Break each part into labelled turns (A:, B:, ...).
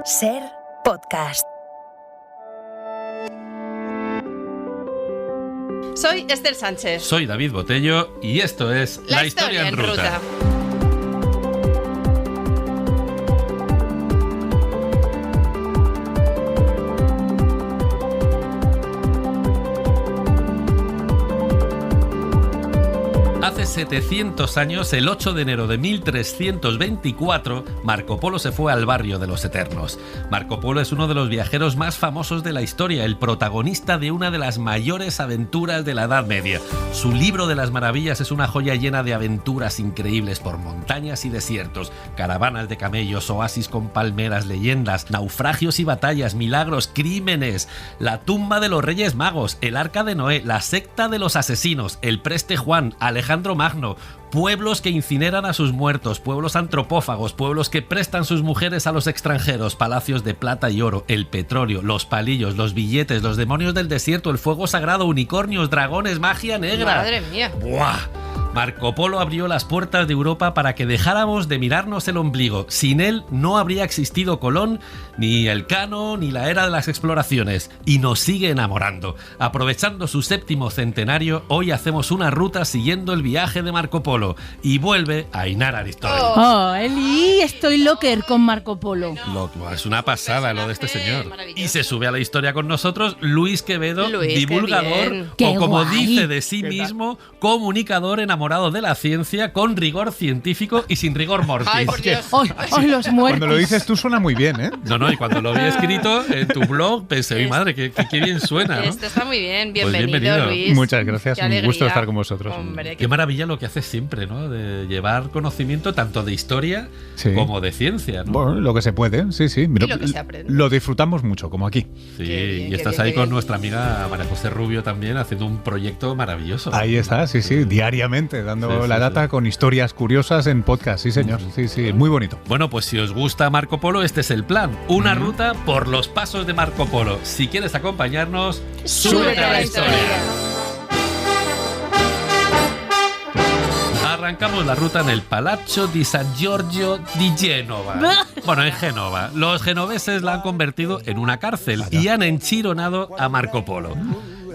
A: Ser podcast.
B: Soy Esther Sánchez.
C: Soy David Botello y esto es La Historia en Ruta. Hace 700 años, el 8 de enero de 1324, Marco Polo se fue al barrio de los Eternos. Marco Polo es uno de los viajeros más famosos de la historia, el protagonista de una de las mayores aventuras de la Edad Media. Su libro de las maravillas es una joya llena de aventuras increíbles por montañas y desiertos, caravanas de camellos, oasis con palmeras, leyendas, naufragios y batallas, milagros, crímenes, la tumba de los Reyes Magos, el Arca de Noé, la secta de los asesinos, el Preste Juan, Alejandro Magno, pueblos que incineran a sus muertos, pueblos antropófagos, pueblos que prestan sus mujeres a los extranjeros, palacios de plata y oro, el petróleo, los palillos, los billetes, los demonios del desierto, el fuego sagrado, unicornios, dragones, magia negra.
B: Madre mía.
C: ¡Buah! Marco Polo abrió las puertas de Europa para que dejáramos de mirarnos el ombligo. Sin él no habría existido Colón, ni Elcano, ni la era de las exploraciones. Y nos sigue enamorando. Aprovechando su 7º centenario, hoy hacemos una ruta siguiendo el viaje de Marco Polo. Y vuelve Ainara Aristóteles.
D: Oh, Eli, estoy locker con Marco Polo.
C: Es una pasada lo de este señor. Y se sube a la historia con nosotros Luis Quevedo, divulgador, o como dice de sí mismo, comunicador enamorado de la ciencia, con rigor científico y sin rigor mortis.
B: Ay, por Dios.
D: Ay, los muertos.
E: Cuando lo dices tú suena muy bien, ¿eh?
C: No, y cuando lo vi escrito en tu blog pensé, mi madre, qué bien suena, ¿no?
B: Esto está muy bien.
C: Pues
B: Bienvenido, Luis.
E: Muchas gracias,
B: Qué
E: un
B: alegría.
E: gusto estar con vosotros.
B: Hombre,
C: Qué maravilla lo que haces siempre, ¿no? De llevar conocimiento tanto de historia como de ciencia, ¿no?
E: Bueno, lo que se puede, sí.
B: Y lo que se aprende.
E: Lo disfrutamos mucho, como aquí.
C: Sí,
B: Qué bien,
C: y
B: qué
C: estás
B: bien,
C: ahí
B: qué
C: con
B: bien.
C: nuestra amiga María José Rubio también haciendo un proyecto maravilloso.
E: Ahí está, sí, diariamente, dando
C: Sí,
E: la
C: sí,
E: data con historias curiosas en podcast, sí señor, sí, muy bonito.
C: Bueno, pues si os gusta Marco Polo, este es el plan. Una ruta por los pasos de Marco Polo. Si quieres acompañarnos, súbete a la historia. Arrancamos la ruta en el Palazzo di San Giorgio di Genova. Bueno, en Génova. Los genoveses la han convertido en una cárcel y han enchironado a Marco Polo.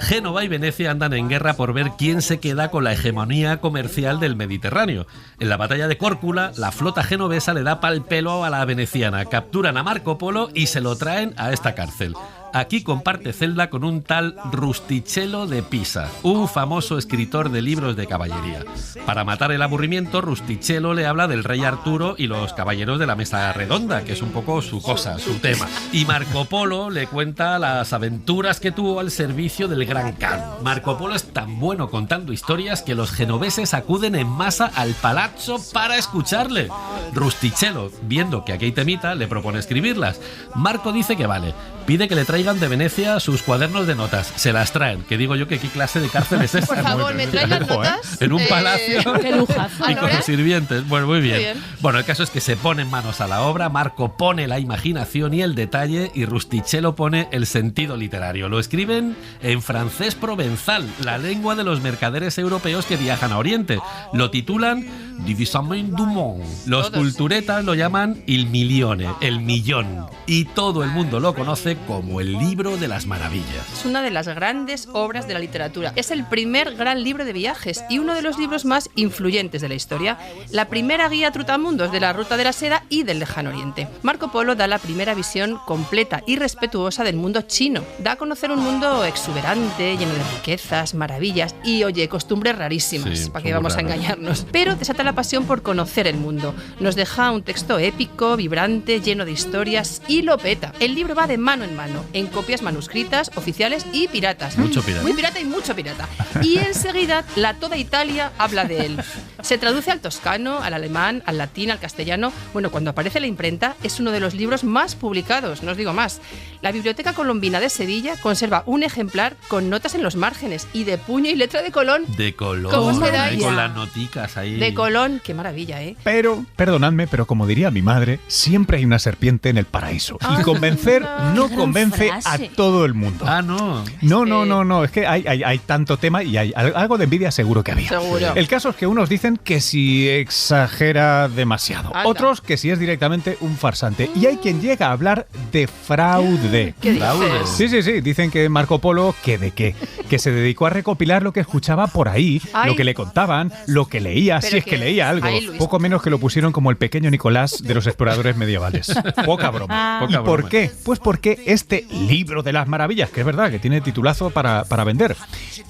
C: Génova y Venecia andan en guerra por ver quién se queda con la hegemonía comercial del Mediterráneo. En la batalla de Córcula, la flota genovesa le da pal pelo a la veneciana, capturan a Marco Polo y se lo traen a esta cárcel. Aquí comparte celda con un tal Rustichello de Pisa, un famoso escritor de libros de caballería. Para matar el aburrimiento, Rustichello le habla del rey Arturo y los caballeros de la mesa redonda, que es un poco su cosa, su tema. Y Marco Polo le cuenta las aventuras que tuvo al servicio del Gran Khan. Marco Polo es tan bueno contando historias que los genoveses acuden en masa al palazzo para escucharle. Rustichello, viendo que aquí hay temita, le propone escribirlas. Marco dice que vale. Pide que le traigan de Venecia sus cuadernos de notas. Se las traen. Que digo yo que qué clase de cárcel es esa.
B: Por favor, ¿me traes las notas?
C: En un palacio.
D: Qué lujazo.
C: Y con los sirvientes. Bueno, muy bien.
B: Muy bien.
C: Bueno, el caso es que se ponen manos a la obra. Marco pone la imaginación y el detalle y Rustichello pone el sentido literario. Lo escriben en francés provenzal, la lengua de los mercaderes europeos que viajan a Oriente. Lo titulan Divisament du Monde. Los
B: Todos.
C: culturetas lo llaman Il Milione, el millón. Y todo el mundo lo conoce como el libro de las maravillas.
B: Es una de las grandes obras de la literatura. Es el primer gran libro de viajes y uno de los libros más influyentes de la historia. La primera guía trutamundos de la ruta de la seda y del lejano oriente. Marco Polo da la primera visión completa y respetuosa del mundo chino. Da a conocer un mundo exuberante, lleno de riquezas, maravillas y, oye, costumbres rarísimas.
C: Sí,
B: ¿Para qué
C: son
B: vamos a
C: muy raras.
B: engañarnos? Pero desata la pasión por conocer el mundo. Nos deja un texto épico, vibrante, lleno de historias y lo peta. El libro va de mano en mano, en copias manuscritas, oficiales y piratas.
C: Mucho pirata.
B: Muy pirata y mucho pirata. Y enseguida toda Italia habla de él. Se traduce al toscano, al alemán, al latín, al castellano. Bueno, cuando aparece la imprenta es uno de los libros más publicados, no os digo más. La Biblioteca Colombina de Sevilla conserva un ejemplar con notas en los márgenes y de puño y letra de Colón.
C: De Colón,
B: ¿Cómo os
C: ahí
B: quedáis?
C: con las noticas ahí.
B: De Colón, qué maravilla, ¿eh?
E: Pero, perdonadme, pero como diría mi madre, siempre hay una serpiente en el paraíso. Y convencer no
D: Qué gran
E: convence a
D: frase.
E: todo el mundo.
C: Ah, no.
E: No, es que hay tanto tema y hay algo de envidia seguro que había.
B: Seguro.
E: El caso es que unos dicen dicen que si exagera demasiado.
B: Anda.
E: Otros que si es directamente un farsante. Y hay quien llega a hablar de fraude.
B: ¿Qué
C: Fraude.
B: dices?
E: Sí. Dicen que Marco Polo, que se dedicó a recopilar lo que escuchaba por ahí,
B: Ay.
E: lo que le contaban, lo que leía,
B: Pero
E: si es
B: que-
E: que leía algo.
B: Ay, Luis.
E: Poco menos que lo pusieron como el pequeño Nicolás de los exploradores medievales. Poca broma.
C: Poca
E: ¿Y por
C: broma.
E: qué? Pues porque este libro de las maravillas, que es verdad que tiene titulazo para vender,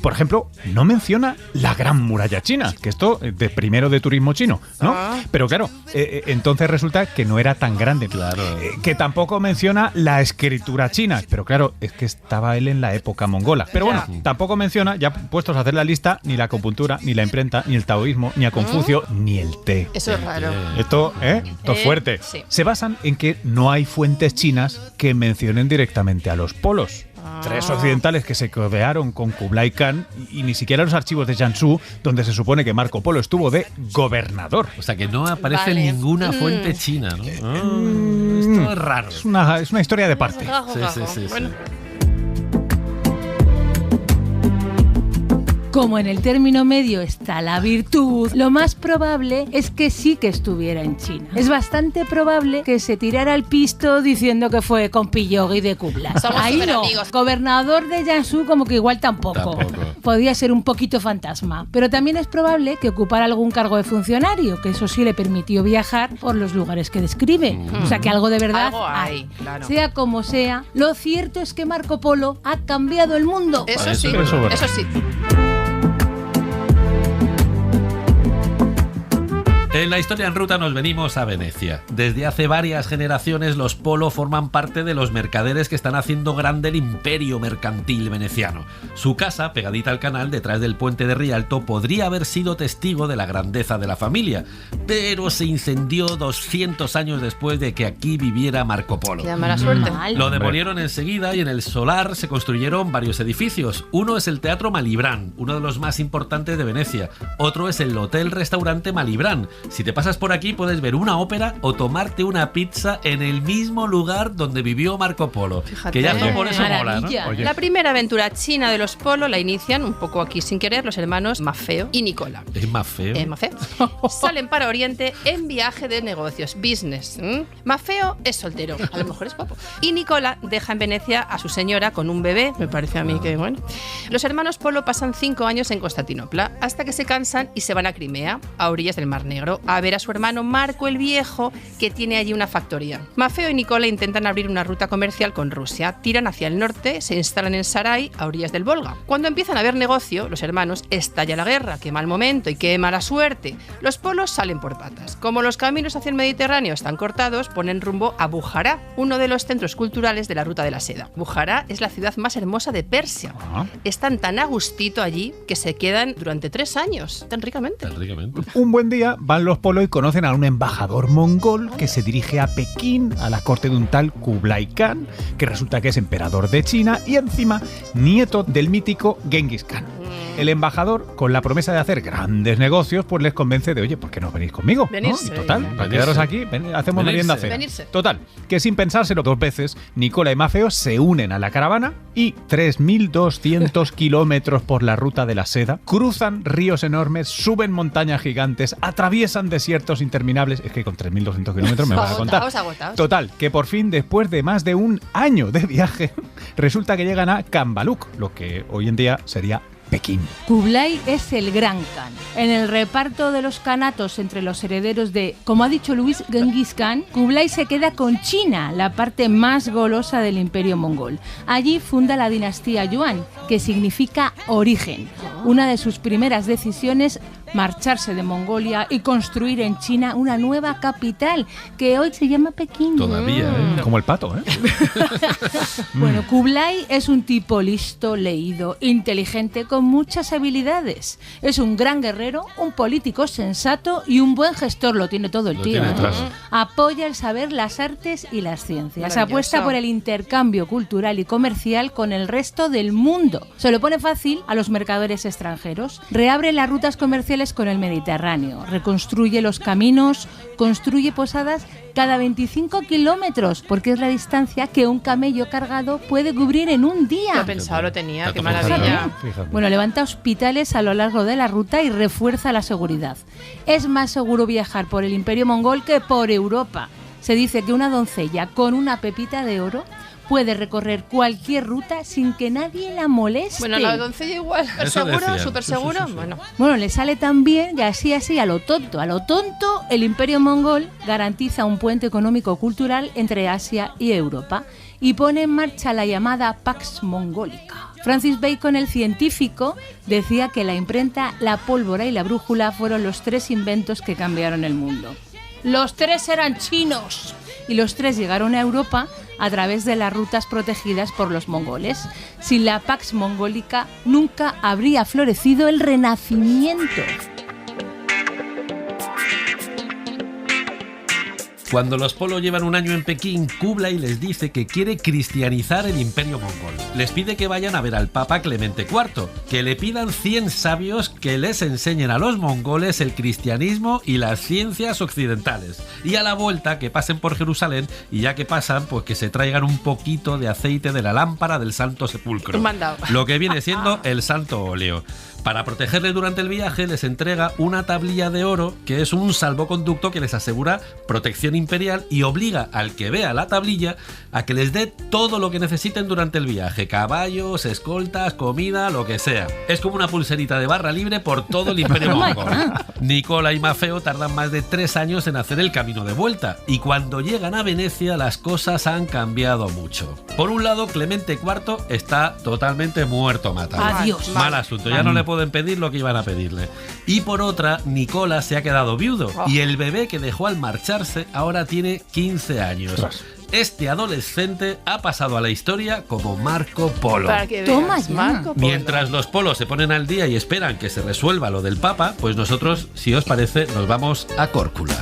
E: por ejemplo, no menciona la Gran Muralla China, que esto de primero de turismo chino, ¿no?
B: Ah.
E: Pero claro, entonces resulta que no era tan grande.
C: Claro.
E: Que tampoco menciona la escritura china, pero claro, es que estaba él en la época mongola. Pero
B: Ya.
E: bueno, tampoco menciona, ya puestos a hacer la lista, ni la acupuntura, ni la imprenta, ni el taoísmo, ni a Confucio, ni el té.
B: Eso es raro.
E: Esto es fuerte.
B: Sí.
E: Se basan en que no hay fuentes chinas que mencionen directamente a los polos.
B: Ah.
E: 3 occidentales que se codearon con Kublai Khan y ni siquiera los archivos de Jiangsu, donde se supone que Marco Polo estuvo de gobernador.
C: O sea que no aparece
B: Vale.
C: ninguna fuente china, ¿no? Esto es raro.
E: Es una historia de parte.
C: Sí.
B: Bueno,
D: Como en el término medio está la virtud, lo más probable es que sí que estuviera en China. Es bastante probable que se tirara al pisto diciendo que fue con Pillogi de Kublai.
B: Somos
D: Ahí no.
B: superamigos.
D: Gobernador de Jiangsu como que igual tampoco.
C: Tampoco.
D: Podía ser un poquito fantasma. Pero también es probable que ocupara algún cargo de funcionario, que eso sí le permitió viajar por los lugares que describe. O sea que algo de verdad
B: Algo hay, claro.
D: Sea como sea, lo cierto es que Marco Polo ha cambiado el mundo.
B: eso
C: Eso
B: sí,
C: es verdad.
B: eso sí.
C: En la historia en ruta nos venimos a Venecia. Desde hace varias generaciones los Polo forman parte de los mercaderes que están haciendo grande el imperio mercantil veneciano. Su casa, pegadita al canal, detrás del puente de Rialto, podría haber sido testigo de la grandeza de la familia, pero se incendió 200 años después de que aquí viviera Marco Polo.
B: Qué mala suerte.
D: Mal.
C: Lo demolieron enseguida y en el solar se construyeron varios edificios. Uno es el Teatro Malibran, uno de los más importantes de Venecia. Otro es el Hotel-Restaurante Malibran. Si te pasas por aquí puedes ver una ópera o tomarte una pizza en el mismo lugar donde vivió Marco Polo.
B: Fíjate.
C: Que ya solo por eso mola, ¿no?
D: Maravilla.
E: Oye.
B: La primera aventura china de los Polo la inician, un poco aquí sin querer, los hermanos Maffeo y Nicola.
C: Es más feo.
B: Maffeo salen para Oriente en viaje de negocios, business. Maffeo es soltero, a lo mejor es guapo. Y Nicola deja en Venecia a su señora con un bebé, me parece a mí que bueno. Los hermanos Polo pasan 5 años en Constantinopla hasta que se cansan y se van a Crimea, a orillas del Mar Negro, a ver a su hermano Marco el Viejo, que tiene allí una factoría. Maffeo y Nicola intentan abrir una ruta comercial con Rusia, tiran hacia el norte, se instalan en Sarai, a orillas del Volga. Cuando empiezan a ver negocio, los hermanos, estalla la guerra, qué mal momento y qué mala suerte. Los Polos salen por patas. Como los caminos hacia el Mediterráneo están cortados, ponen rumbo a Bujará, uno de los centros culturales de la Ruta de la Seda. Bujará es la ciudad más hermosa de Persia.
E: Ah.
B: Están tan a gustito allí que se quedan durante 3 años, tan ricamente.
C: Tan ricamente.
E: Un buen día van los Polo y conocen a un embajador mongol que se dirige a Pekín, a la corte de un tal Kublai Khan, que resulta que es emperador de China y encima nieto del mítico Genghis Khan. El embajador, con la promesa de hacer grandes negocios, pues les convence de, oye, ¿por qué no venís conmigo? ¿no?
B: Venirse.
E: Y total, para
C: Venirse.
E: quedaros aquí, hacemos merienda
C: Venirse.
E: cena.
B: Venirse.
E: Total, que sin pensárselo 2 veces, Nicola y Maffeo se unen a la caravana y 3.200 kilómetros por la Ruta de la Seda, cruzan ríos enormes, suben montañas gigantes, atraviesan desiertos interminables. Es que con 3.200 kilómetros me vas a contar.
B: Agotaos.
E: Total, que por fin, después de más de un año de viaje, resulta que llegan a Kambaluk, lo que hoy en día sería Pekín.
D: Kublai es el gran Khan. En el reparto de los kanatos entre los herederos de, como ha dicho Luis, Genghis Khan, Kublai se queda con China, la parte más golosa del imperio mongol. Allí funda la dinastía Yuan, que significa origen. Una de sus primeras decisiones, marcharse de Mongolia y construir en China una nueva capital, que hoy se llama Pekín.
C: Todavía, ¿eh?
E: Como el pato, ¿eh?
D: Bueno, Kublai es un tipo listo, leído, inteligente, con muchas habilidades. Es un gran guerrero, un político sensato y un buen gestor. Lo tiene todo el
C: Lo
D: tío.
C: tiene
D: ¿eh?
C: detrás.
D: Apoya el saber, las artes y las ciencias.
B: Maravilloso.
D: Apuesta por el intercambio cultural y comercial con el resto del mundo. Se lo pone fácil a los mercaderes extranjeros. Reabre las rutas comerciales fluviales con el Mediterráneo, reconstruye los caminos, construye posadas cada 25 kilómetros, porque es la distancia que un camello cargado puede cubrir en un día.
B: Lo pensado lo tenía,
C: Está
B: qué
C: todo
B: maravilla.
E: Fíjate.
D: Bueno, levanta hospitales a lo largo de la ruta y refuerza la seguridad. Es más seguro viajar por el Imperio Mongol que por Europa. Se dice que una doncella con una pepita de oro puede recorrer cualquier ruta sin que nadie la moleste.
B: Bueno, la doncella igual,
C: Eso
B: seguro,
C: decían.
B: súper
C: Sí,
B: seguro.
C: sí, sí, sí.
B: Bueno,
D: Le sale tan bien que así, a lo tonto. A lo tonto, el Imperio Mongol garantiza un puente económico-cultural entre Asia y Europa y pone en marcha la llamada Pax Mongolica. Francis Bacon, el científico, decía que la imprenta, la pólvora y la brújula fueron los 3 inventos que cambiaron el mundo. Los 3 eran chinos y los 3 llegaron a Europa a través de las rutas protegidas por los mongoles. Sin la Pax Mongolica nunca habría florecido el Renacimiento.
C: Cuando los Polo llevan un año en Pekín, Kublai les dice que quiere cristianizar el imperio mongol. Les pide que vayan a ver al Papa Clemente IV, que le pidan 100 sabios que les enseñen a los mongoles el cristianismo y las ciencias occidentales. Y a la vuelta que pasen por Jerusalén y ya que pasan, pues que se traigan un poquito de aceite de la lámpara del Santo Sepulcro.
B: Un mandado.
C: Lo que viene siendo el Santo Óleo. Para protegerles durante el viaje les entrega una tablilla de oro que es un salvoconducto que les asegura protección imperial y obliga al que vea la tablilla a que les dé todo lo que necesiten durante el viaje: caballos, escoltas, comida, lo que sea. Es como una pulserita de barra libre por todo el imperio mongol. Nicola y Mafeo tardan más de 3 años en hacer el camino de vuelta y cuando llegan a Venecia las cosas han cambiado mucho. Por un lado, Clemente IV está totalmente muerto matado.
D: Adiós.
C: Mal asunto, ya no le pueden pedir lo que iban a pedirle. Y por otra, Nicola se ha quedado viudo y el bebé que dejó al marcharse ahora tiene 15 años.
E: Ostras.
C: Este adolescente ha pasado a la historia como Marco Polo.
B: para que
D: Toma
B: veas,
D: ya.
B: Marco Polo.
C: Mientras los polos se ponen al día y esperan que se resuelva lo del Papa, pues nosotros, si os parece, nos vamos a Córcula.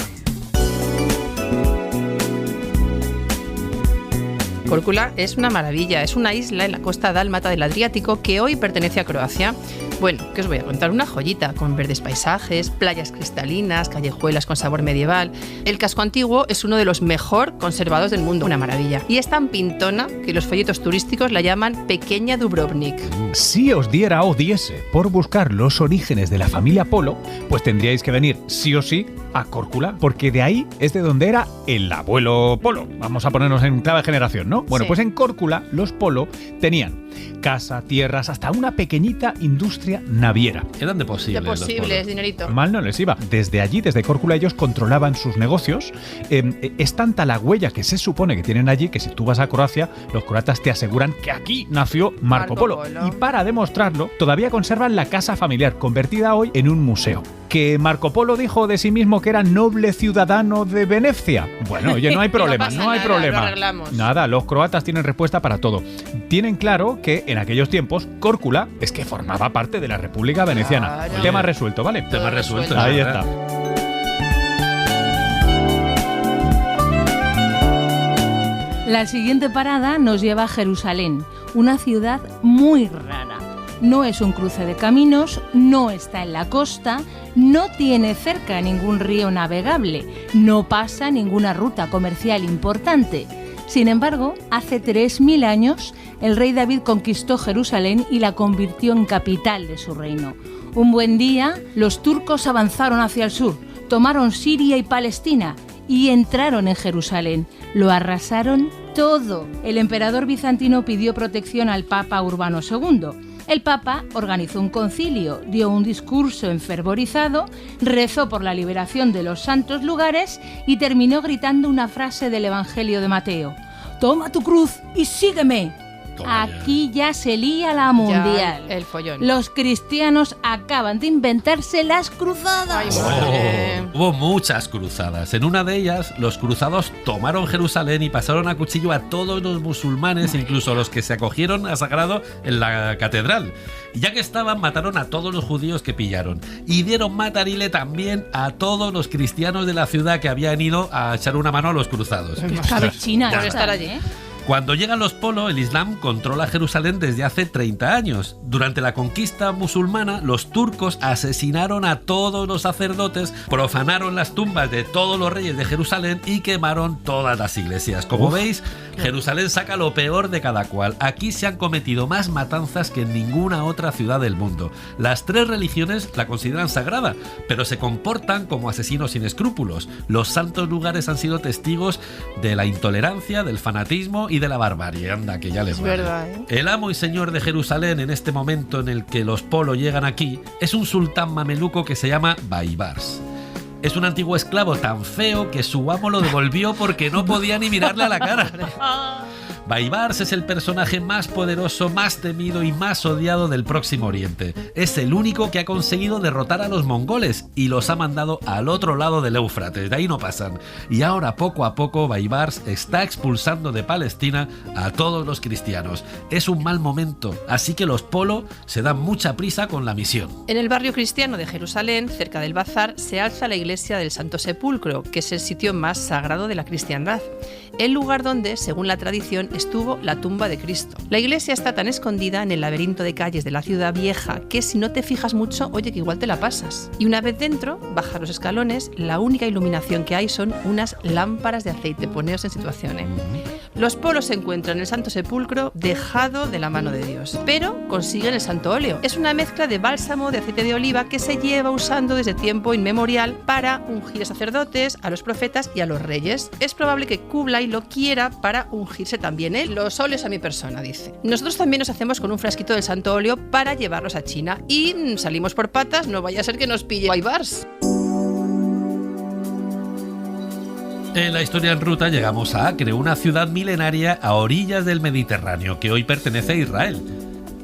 B: Córcula es una maravilla, es una isla en la costa dálmata del Adriático que hoy pertenece a Croacia. Bueno, ¿qué os voy a contar? Una joyita, con verdes paisajes, playas cristalinas, callejuelas con sabor medieval. El casco antiguo es uno de los mejor conservados del mundo, una maravilla. Y es tan pintona que los folletos turísticos la llaman Pequeña Dubrovnik.
E: Si os diera o diese por buscar los orígenes de la familia Polo, pues tendríais que venir sí o sí a Córcula, porque de ahí es de donde era el abuelo Polo. Vamos a ponernos en clave generación, ¿no? Bueno,
B: Sí.
E: pues en Córcula los Polo tenían casa, tierras, hasta una pequeñita industria naviera.
C: Eran de
B: De
C: posibles. los
B: posibles,
C: polos.
B: dinerito.
E: Mal no les iba. Desde allí, desde Córcula, ellos controlaban sus negocios. Es tanta la huella que se supone que tienen allí que si tú vas a Croacia, los croatas te aseguran que aquí nació Marco Polo. Y para demostrarlo, todavía conservan la casa familiar, convertida hoy en un museo. ¿Que Marco Polo dijo de sí mismo que era noble ciudadano de Venecia? Bueno, oye, no hay problema,
B: pasa
E: no hay
B: nada,
E: problema.
B: lo arreglamos.
E: Nada, los croatas tienen respuesta para todo. Tienen claro que en aquellos tiempos Córcula es que formaba parte de la República Veneciana.
B: Claro.
E: Tema resuelto, ¿vale?
C: Tema resuelto.
E: Ahí
C: ¿verdad?
E: está.
D: La siguiente parada nos lleva a Jerusalén, una ciudad muy rara. No es un cruce de caminos, no está en la costa, no tiene cerca ningún río navegable, no pasa ninguna ruta comercial importante. Sin embargo, hace 3000 años, el rey David conquistó Jerusalén y la convirtió en capital de su reino. Un buen día, los turcos avanzaron hacia el sur, tomaron Siria y Palestina y entraron en Jerusalén. Lo arrasaron todo. El emperador bizantino pidió protección al Papa Urbano II. El Papa organizó un concilio, dio un discurso enfervorizado, rezó por la liberación de los santos lugares y terminó gritando una frase del Evangelio de Mateo: «Toma tu cruz y sígueme».
C: Toma ya.
D: Aquí ya se lía la mundial.
B: Ya, el follón.
D: Los cristianos acaban de inventarse las cruzadas.
B: Ay, madre.
C: Hubo muchas cruzadas. En una de ellas, los cruzados tomaron Jerusalén y pasaron a cuchillo a todos los musulmanes, incluso a los que se acogieron a sagrado en la catedral. Y ya que estaban, mataron a todos los judíos que pillaron. Y dieron matarile también a todos los cristianos de la ciudad que habían ido a echar una mano a los cruzados.
D: Escabechina
B: Por
D: esta,
B: estar allí.
D: ¿eh?
C: Cuando llegan los Polo, el Islam controla Jerusalén desde hace 30 años. Durante la conquista musulmana, los turcos asesinaron a todos los sacerdotes, profanaron las tumbas de todos los reyes de Jerusalén y quemaron todas las iglesias. Como veis, Jerusalén saca lo peor de cada cual. Aquí se han cometido más matanzas que en ninguna otra ciudad del mundo. Las tres religiones la consideran sagrada, pero se comportan como asesinos sin escrúpulos. Los santos lugares han sido testigos de la intolerancia, del fanatismo y de la barbarie. Anda, que ya les vale.
B: Verdad, ¿eh?
C: El amo y señor de Jerusalén en este momento en el que los Polo llegan aquí es un sultán mameluco que se llama Baibars. Es un antiguo esclavo tan feo que su amo lo devolvió porque no podía ni mirarle a la cara. Baibars es el personaje más poderoso, más temido y más odiado del Próximo Oriente. Es el único que ha conseguido derrotar a los mongoles y los ha mandado al otro lado del Éufrates, de ahí no pasan. Y ahora poco a poco Baibars está expulsando de Palestina a todos los cristianos. Es un mal momento, así que los Polo se dan mucha prisa con la misión.
B: En el barrio cristiano de Jerusalén, cerca del Bazar, se alza la iglesia del Santo Sepulcro, que es el sitio más sagrado de la cristiandad. El lugar donde, según la tradición, estuvo la tumba de Cristo. La iglesia está tan escondida en el laberinto de calles de la ciudad vieja que si no te fijas mucho, oye, que igual te la pasas. Y una vez dentro, bajas los escalones, la única iluminación que hay son unas lámparas de aceite. Poneos en situación, ¿eh? Los Polos se encuentran en el Santo Sepulcro dejado de la mano de Dios, pero consiguen el santo óleo. Es una mezcla de bálsamo de aceite de oliva que se lleva usando desde tiempo inmemorial para ungir a sacerdotes, a los profetas y a los reyes. Es probable que Kublai lo quiera para ungirse también él. Los óleos a mi persona, dice. Nosotros también nos hacemos con un frasquito del santo óleo para llevarlos a China y salimos por patas, no vaya a ser que nos pille Baibars.
C: En la historia en ruta llegamos a Acre, una ciudad milenaria a orillas del Mediterráneo que hoy pertenece a Israel.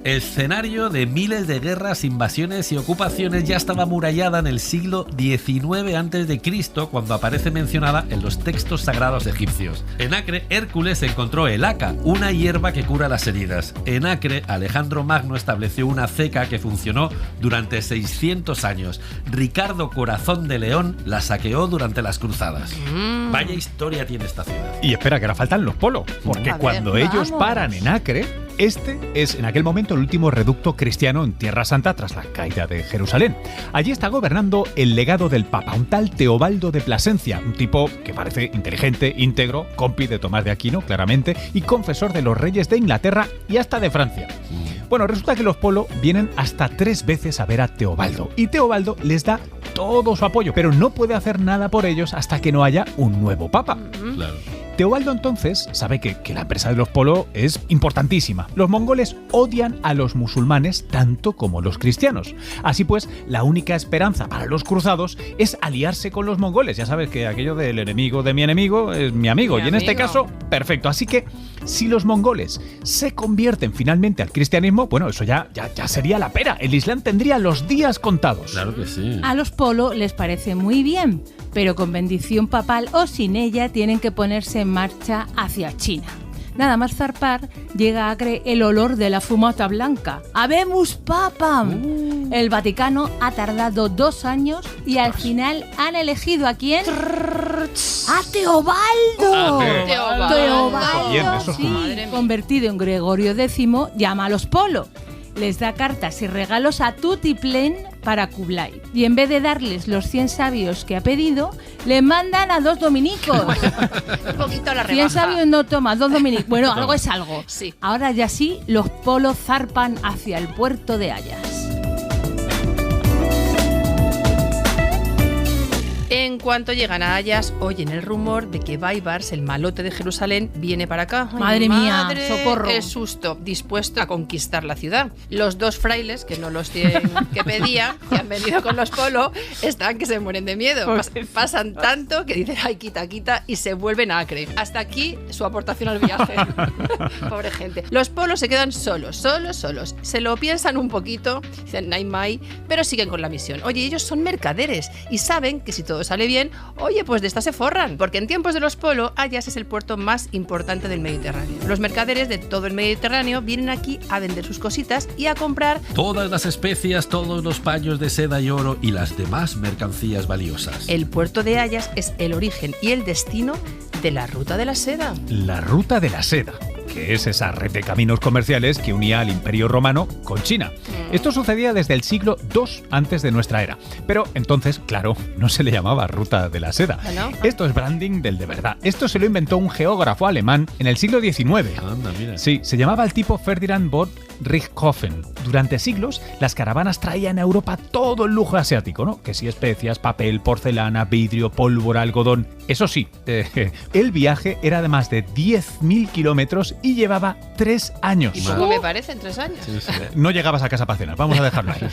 C: Escenario de miles de guerras, invasiones y ocupaciones, ya estaba amurallada en el siglo XIX a.C., cuando aparece mencionada en los textos sagrados egipcios. En Acre, Hércules encontró el aca, una hierba que cura las heridas. En Acre, Alejandro Magno estableció una ceca que funcionó durante 600 años. Ricardo Corazón de León la saqueó durante las cruzadas. Vaya historia tiene esta ciudad.
E: Y espera, que ahora faltan los Polo, porque
B: A ver,
E: cuando ellos
D: vamos.
E: paran en Acre, este es en aquel momento el último reducto cristiano en Tierra Santa tras la caída de Jerusalén. Allí está gobernando el legado del Papa, un tal Teobaldo de Plasencia, un tipo que parece inteligente, íntegro, compi de Tomás de Aquino, claramente, y confesor de los reyes de Inglaterra y hasta de Francia. Bueno, resulta que los Polo vienen hasta 3 veces a ver a Teobaldo, y Teobaldo les da todo su apoyo, pero no puede hacer nada por ellos hasta que no haya un nuevo Papa.
C: Claro.
E: Teobaldo entonces sabe que la empresa de los Polo es importantísima. Los mongoles odian a los musulmanes tanto como los cristianos. Así pues, la única esperanza para los cruzados es aliarse con los mongoles. Ya sabes que aquello del enemigo de mi enemigo es mi amigo.
B: Mi
E: Y en este
B: amigo.
E: caso, perfecto. Así que si los mongoles se convierten finalmente al cristianismo, bueno, eso ya sería la pera. El Islam tendría los días contados.
C: Claro que sí.
D: A los Polo les parece muy bien, pero con bendición papal o sin ella tienen que ponerse en marcha hacia China. Nada más zarpar, llega a Acre el olor de la fumata blanca. ¡Habemus papam! El Vaticano ha tardado 2 años y al final han elegido ¿a quién? ¡A Teobaldo!
B: Teobaldo.
E: Bien, eso es
D: sí,
B: madre mía.
D: convertido en Gregorio X, llama a los Polo. Les da cartas y regalos a tutiplén para Kublai. Y en vez de darles los 100 sabios que ha pedido, le mandan a 2 dominicos.
B: Un poquito la
D: 100
B: rebaja.
D: sabios no toma, 2 dominicos. Bueno, algo es algo.
B: Sí.
D: Ahora ya sí, los Polos zarpan hacia el puerto de Ayas.
B: En cuanto llegan a Ayas, oyen el rumor de que Baibars, el malote de Jerusalén, viene para acá. ¡Ay,
D: Madre mía, socorro!
B: ¡Qué susto! Dispuesto a conquistar la ciudad. Los 2 frailes, que no los tienen que pedía, que han venido con los Polo, están que se mueren de miedo. Pasan tanto que dicen, ¡ay, quita, quita! Y se vuelven a Acre. Hasta aquí su aportación al viaje. Pobre gente. Los Polos se quedan solos. Se lo piensan un poquito, dicen, Nai Mai, pero siguen con la misión. Oye, ellos son mercaderes y saben que si todo sale bien, oye, pues de esta se forran, porque en tiempos de los Polo, Ayas es el puerto más importante del Mediterráneo. Los mercaderes de todo el Mediterráneo vienen aquí a vender sus cositas y a comprar
C: Todas las especias, todos los paños de seda y oro y las demás mercancías valiosas.
B: el puerto de Ayas. Es el origen y el destino de la ruta de la seda.
E: La ruta de la seda. que es esa red de caminos comerciales que unía al Imperio Romano con China. Esto sucedía desde el siglo II antes de nuestra era. Pero entonces, claro, no se le llamaba Ruta de la Seda.
B: ¿No?
E: Esto es branding del de verdad. Esto se lo inventó un geógrafo alemán en el siglo XIX.
C: Anda, mira.
E: Sí, se llamaba el tipo Ferdinand von Richthofen. Durante siglos, las caravanas traían a Europa todo el lujo asiático, ¿no? Que si especias, papel, porcelana, vidrio, pólvora, algodón. Eso sí, el viaje era de más de 10.000 kilómetros y llevaba 3 años.
B: ¿Y poco me parece en 3 años?
C: Sí, sí.
E: No llegabas a casa para cenar, vamos a dejarlo ahí.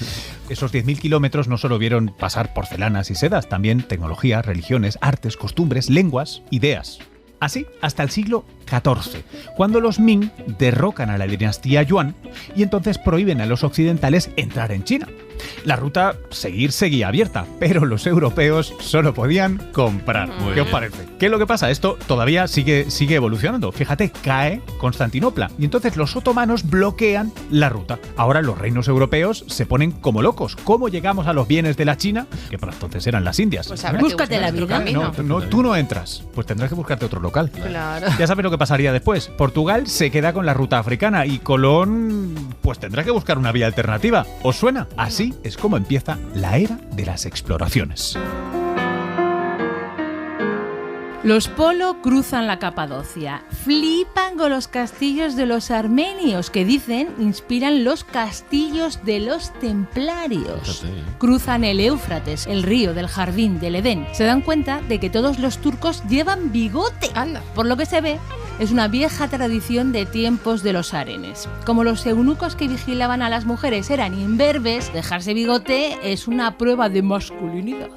E: Esos 10.000 kilómetros no solo vieron pasar porcelanas y sedas, también tecnología, religiones, artes, costumbres, lenguas, ideas. Así hasta el siglo XIV, cuando los Ming derrocan a la dinastía Yuan y entonces prohíben a los occidentales entrar en China. La ruta seguía abierta, pero los europeos solo podían comprar.
C: Muy
E: ¿Qué os
C: bien.
E: parece? ¿Qué es lo que pasa? Esto todavía sigue evolucionando. Fíjate, cae Constantinopla y entonces los otomanos bloquean la ruta. Ahora los reinos europeos se ponen como locos. ¿Cómo llegamos a los bienes de la China? Que para entonces eran las Indias.
B: Pues habrá que
D: Búscate
B: buscar
D: la
B: nuestro
D: vida.
B: camino.
E: Tú no entras. Pues tendrás que buscarte otro local.
B: Claro.
E: Ya sabes lo que pasaría después. Portugal se queda con la ruta africana y Colón pues tendrá que buscar una vía alternativa. ¿Os suena? Así es como empieza la era de las exploraciones.
D: Los Polo cruzan la Capadocia, flipan con los castillos de los armenios, que dicen inspiran los castillos de los templarios.
C: Fíjate, ¿eh?
D: Cruzan el Éufrates, el río del jardín del Edén. Se dan cuenta de que todos los turcos llevan bigote.
B: Anda.
D: Por lo que se ve, es una vieja tradición de tiempos de los arenes. Como los eunucos que vigilaban a las mujeres eran imberbes, dejarse bigote es una prueba de masculinidad.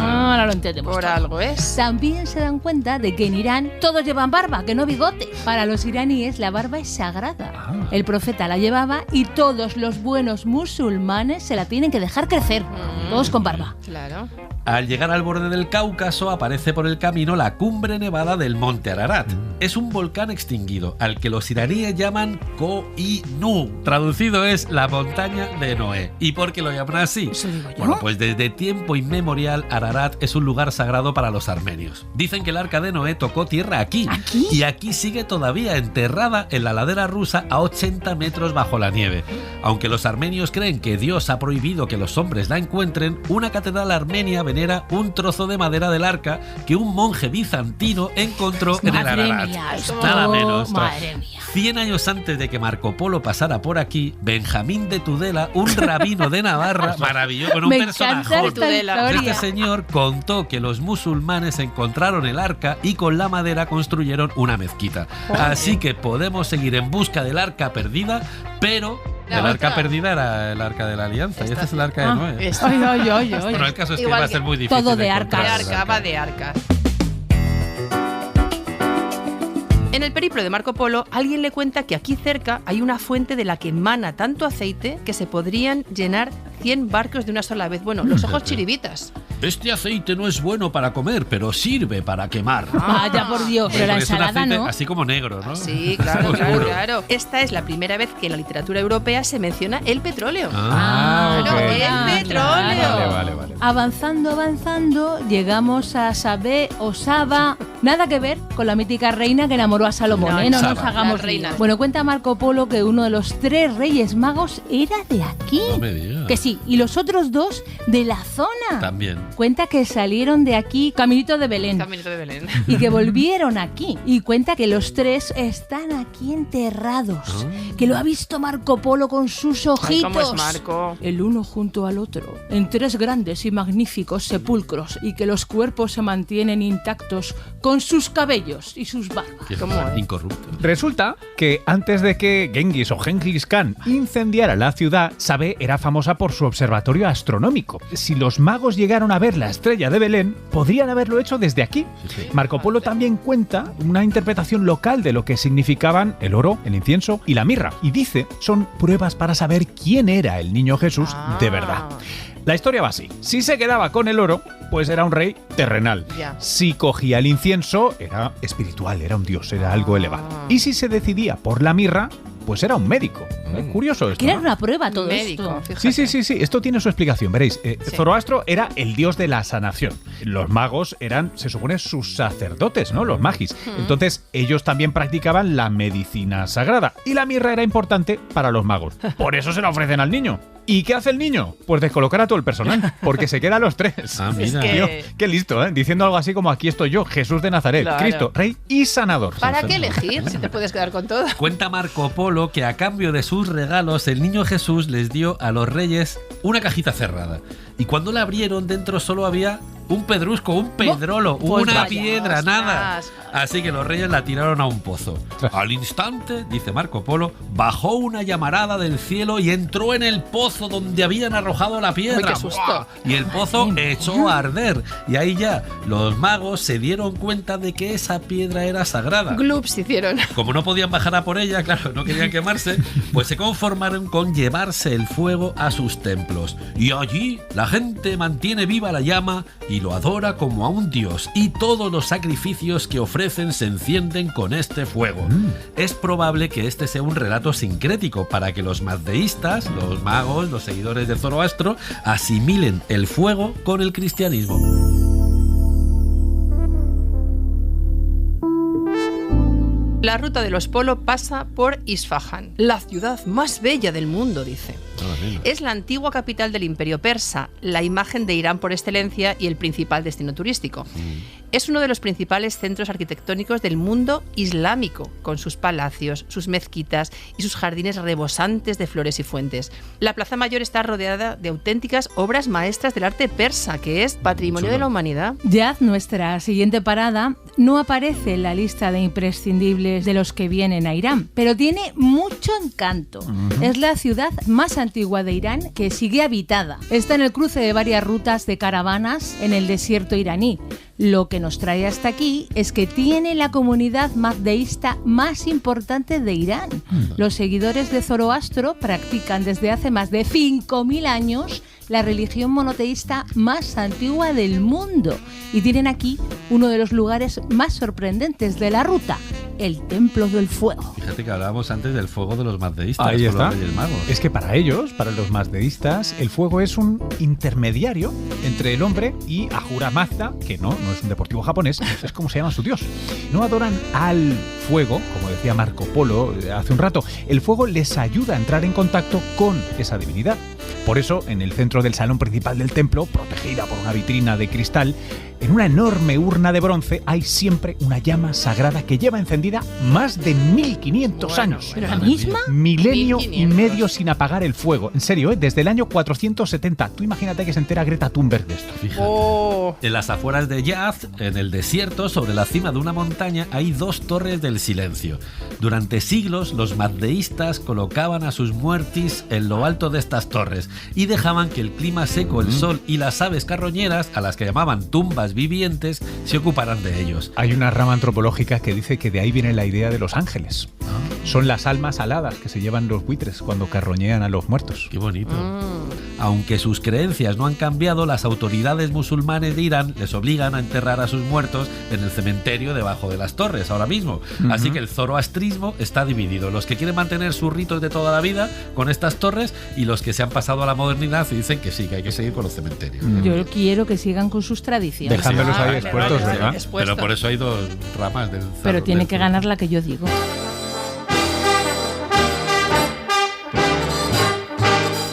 D: Ahora lo entendemos.
B: Por
D: todo.
B: algo es.
D: También se dan cuenta de que en Irán todos llevan barba, que no bigote. Para los iraníes la barba es sagrada. El profeta la llevaba y todos los buenos musulmanes se la tienen que dejar crecer. Todos con barba.
B: Claro.
C: Al llegar al borde del Cáucaso aparece por el camino la cumbre nevada del Monte Ararat. Es un volcán extinguido, al que los iraníes llaman Koh-i-Nuh. Traducido es la montaña de Noé. ¿Y por qué lo llaman así?
D: Eso digo yo.
C: Bueno, pues desde tiempo inmemorial Ararat es un lugar sagrado para los armenios. Dicen que el arca de Noé tocó tierra aquí.
D: ¿Aquí?
C: Y aquí sigue todavía enterrada en la ladera rusa a 80 metros bajo la nieve. Aunque los armenios creen que Dios ha prohibido que los hombres la encuentren, una catedral armenia venera un trozo de madera del arca que un monje bizantino encontró en el
D: Madre
C: Ararat.
D: mía, esto,
C: Nada menos.
D: madre mía.
C: 100 años antes de que Marco Polo pasara por aquí, Benjamín de Tudela, un rabino de Navarra, maravilloso, con un
D: Me
C: personaje
D: encanta esta
B: Tudela.
C: este
D: historia.
C: señor contó que los musulmanes encontraron el arca y con la madera construyeron una mezquita. Así que podemos seguir en busca del arca perdida, pero
B: La
C: el arca
B: otra.
C: perdida era el arca de la alianza y este es el arca de
D: Ah.
C: Noé.
B: Esta.
D: Ay, ay, ay, ay.
C: Bueno, el caso es que
B: Igual
C: va a
B: que
C: ser muy difícil.
D: todo de
C: encontrar
B: De
D: arcas.
C: el
B: arca,
C: arca.
B: va de arca. En el periplo de Marco Polo, alguien le cuenta que aquí cerca hay una fuente de la que emana tanto aceite que se podrían llenar 100 barcos de una sola vez. Bueno, los ojos chiribitas.
C: Este aceite no es bueno para comer, pero sirve para quemar.
D: Vaya por Dios, pero la
C: Porque es un
D: ensalada
C: aceite
D: no.
C: así como negro, ¿no?
B: Sí, claro, claro,
C: Oscuro.
B: claro. Esta es la primera vez que en la literatura europea se menciona el petróleo.
C: Ah,
B: Claro,
E: ok.
B: el petróleo.
E: Vale.
D: Avanzando, llegamos a Sabé o Saba. Nada que ver con la mítica reina que enamoró a Salomón,
B: No,
D: ¿eh? No
C: Saba.
D: nos hagamos
B: La reina.
D: lío. Bueno, cuenta Marco Polo que uno de los 3 reyes magos era de aquí.
C: No me digas.
D: Que sí, y los otros 2 de la zona.
C: También.
D: Cuenta que salieron de aquí, caminito de Belén.
B: Caminito de Belén.
D: Y que volvieron aquí. Y cuenta que los 3 están aquí enterrados. Que lo ha visto Marco Polo con sus
B: Ay,
D: ojitos.
B: ¿cómo es Marco?
D: El uno junto al otro, en 3 grandes y magníficos sepulcros, y que los cuerpos se mantienen intactos con sus cabellos y sus barbas.
C: Que
B: ¿Cómo
C: son
B: es?
C: incorruptos.
E: Resulta que antes de que Genghis o Genghis Khan incendiara la ciudad, Sabé era famosa por su observatorio astronómico. Si los magos llegaron a ver la estrella de Belén, podrían haberlo hecho desde aquí.
C: Sí, sí.
E: Marco Polo también cuenta una interpretación local de lo que significaban el oro, el incienso y la mirra. Y dice, son pruebas para saber quién era el niño Jesús de verdad. La historia va así. Si se quedaba con el oro, pues era un rey terrenal.
B: Ya.
E: Si cogía el incienso, era espiritual, era un dios, era algo elevado. Y si se decidía por la mirra, pues era un médico. Curioso esto,
D: Quieren
E: ¿no?
D: una prueba todo
B: Médico,
D: esto.
B: fíjate.
E: Sí. Esto tiene su explicación. Veréis, Zoroastro era el dios de la sanación. Los magos eran, se supone, sus sacerdotes, ¿no? Los magis. Entonces, ellos también practicaban la medicina sagrada. Y la mirra era importante para los magos. Por eso se la ofrecen al niño. ¿Y qué hace el niño? Pues descolocar a todo el personal, porque se queda a los 3.
C: Ah, mira.
B: Es que-
E: Tío, qué listo, ¿eh? Diciendo algo así como aquí estoy yo, Jesús de Nazaret,
B: Claro.
E: Cristo, rey y sanador.
B: ¿Para qué elegir si te puedes quedar con todo?
C: Cuenta Marco Polo que a cambio de sus regalos, el niño Jesús les dio a los reyes una cajita cerrada. Y cuando la abrieron, dentro solo había un pedrusco, un pedrolo,
D: Pues
C: una
D: vaya,
C: piedra, nada.
B: ostras.
C: Así que los reyes la tiraron a un pozo. Al instante, dice Marco Polo, bajó una llamarada del cielo y entró en el pozo donde habían arrojado la piedra.
B: Uy, qué susto.
C: ¡Buah! Y el pozo echó a arder. Y ahí ya los magos se dieron cuenta de que esa piedra era sagrada.
B: Gloops hicieron.
C: Como no podían bajar a por ella, claro, no querían quemarse, pues se conformaron con llevarse el fuego a sus templos. Y allí la gente mantiene viva la llama y lo adora como a un dios. Y todos los sacrificios que ofrecen se encienden con este fuego. Es probable que este sea un relato sincrético para que los mazdeístas, los magos, los seguidores de Zoroastro, asimilen el fuego con el cristianismo.
B: La ruta de los Polo pasa por Isfahan, la ciudad más bella del mundo, dice. Es la antigua capital del Imperio Persa, la imagen de Irán por excelencia y el principal destino turístico. Es uno de los principales centros arquitectónicos del mundo islámico, con sus palacios, sus mezquitas y sus jardines rebosantes de flores y fuentes. La Plaza Mayor está rodeada de auténticas obras maestras del arte persa, que es patrimonio de la humanidad.
D: Yaz, nuestra siguiente parada, no aparece en la lista de imprescindibles de los que vienen a Irán, pero tiene mucho encanto. Es la ciudad más antigua de Irán que sigue habitada. Está en el cruce de varias rutas de caravanas en el desierto iraní. Lo que nos trae hasta aquí es que tiene la comunidad mazdeísta más importante de Irán. Los seguidores de Zoroastro practican desde hace más de 5.000 años la religión monoteísta más antigua del mundo y tienen aquí uno de los lugares más sorprendentes de la ruta, el Templo del Fuego.
C: Fíjate que hablábamos antes del fuego de los mazdeístas.
E: Ahí
C: con
E: está.
C: Los Reyes Magos.
E: Es que para ellos, para los mazdeístas, el fuego es un intermediario entre el hombre y Ahura Mazda, que no es un deportivo japonés, es como se llama su dios. No adoran al fuego, como decía Marco Polo hace un rato. El fuego les ayuda a entrar en contacto con esa divinidad. Por eso, en el centro del salón principal del templo, protegida por una vitrina de cristal, en una enorme urna de bronce hay siempre una llama sagrada que lleva encendida más de 1500 años.
D: ¿Pero la misma?
E: Milenio y
B: 1500.
E: medio sin apagar el fuego. En serio, desde el año 470. Tú imagínate que se entera Greta Thunberg de esto.
C: Fíjate.
B: Oh.
C: En las afueras de Yaz, en el desierto, sobre la cima de una montaña, hay 2 torres del silencio. Durante siglos, los mazdeístas colocaban a sus muertis en lo alto de estas torres y dejaban que el clima seco, el sol y las aves carroñeras, a las que llamaban tumbas vivientes, se ocuparan de ellos.
E: Hay una rama antropológica que dice que de ahí viene la idea de los ángeles. Son las almas aladas que se llevan los buitres cuando carroñean a los muertos.
C: Qué bonito. Aunque sus creencias no han cambiado, las autoridades musulmanes de Irán les obligan a enterrar a sus muertos en el cementerio debajo de las torres ahora mismo. Así que el zoroastrismo está dividido. Los que quieren mantener sus ritos de toda la vida con estas torres y los que se han pasado a la modernidad y dicen que sí, que hay que seguir con los cementerios.
D: Yo quiero que sigan con sus tradiciones.
E: Dejándolos ahí
B: Vale,
E: expuestos,
B: vale,
E: ¿verdad?
B: expuesto.
C: Pero por eso hay 2 ramas del
D: Pero tiene
C: del
D: que
C: fuego.
D: ganar la que yo digo.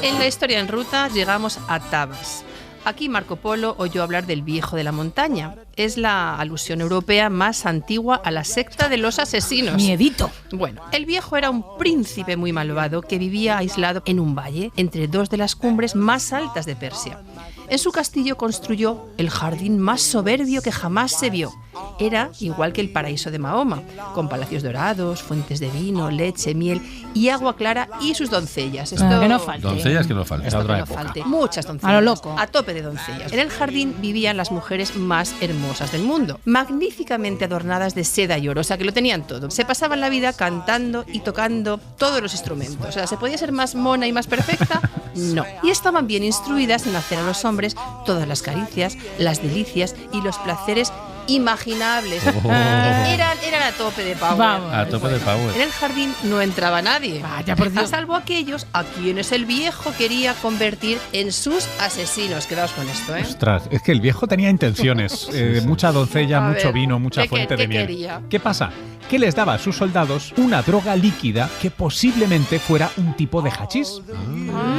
B: En la historia en ruta llegamos a Tabas. Aquí Marco Polo oyó hablar del Viejo de la Montaña. Es la alusión europea más antigua a la secta de los asesinos.
D: Miedito.
B: Bueno, el Viejo era un príncipe muy malvado que vivía aislado en un valle entre 2 de las cumbres más altas de Persia. En su castillo construyó el jardín más soberbio que jamás se vio. Era igual que el paraíso de Mahoma, con palacios dorados, fuentes de vino, leche, miel y agua clara y sus doncellas. Esto,
D: Que no falte.
C: Doncellas que no faltan.
B: esto
E: otra
B: que no
E: época.
B: falte. Muchas doncellas.
D: A lo loco.
B: A tope de doncellas. En el jardín vivían las mujeres más hermosas del mundo, magníficamente adornadas de seda y oro, o sea que lo tenían todo. Se pasaban la vida cantando y tocando todos los instrumentos. O sea, ¿se podía ser más mona y más perfecta? No. Y estaban bien instruidas en hacer a los hombres todas las caricias, las delicias y los placeres imaginables. Eran a tope de power.
D: Vamos.
C: A tope de power.
B: En el jardín no entraba nadie.
D: Vaya, por Dios.
B: A salvo aquellos a quienes el viejo quería convertir en sus asesinos. Quedaos con esto, ¿eh?
E: Ostras, es que el viejo tenía intenciones. Mucha doncella,
B: A
E: mucho
B: ver,
E: vino, mucha
B: ¿qué
E: fuente de miel.
B: quería?
E: ¿Qué pasa? Que les daba a sus soldados una droga líquida que posiblemente fuera un tipo de hachís.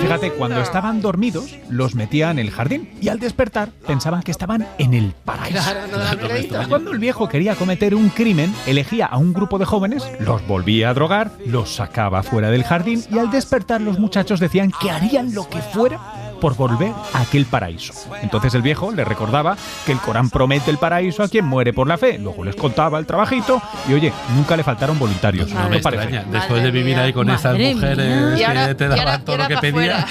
E: Fíjate, cuando estaban dormidos, los metía en el jardín y al despertar pensaban que estaban en el paraíso.
B: Claro, no da crédito.
E: Cuando el viejo quería cometer un crimen, elegía a un grupo de jóvenes, los volvía a drogar, los sacaba fuera del jardín y al despertar los muchachos decían que harían lo que fuera por volver a aquel paraíso. Entonces el viejo les recordaba que el Corán promete el paraíso a quien muere por la fe. Luego les contaba el trabajito y oye, nunca le faltaron voluntarios.
C: No me
E: ¿Te parece?
C: extraña. Después de vivir ahí con esas
D: Madre
C: mujeres
D: mía.
C: que te daban todo lo que pedían.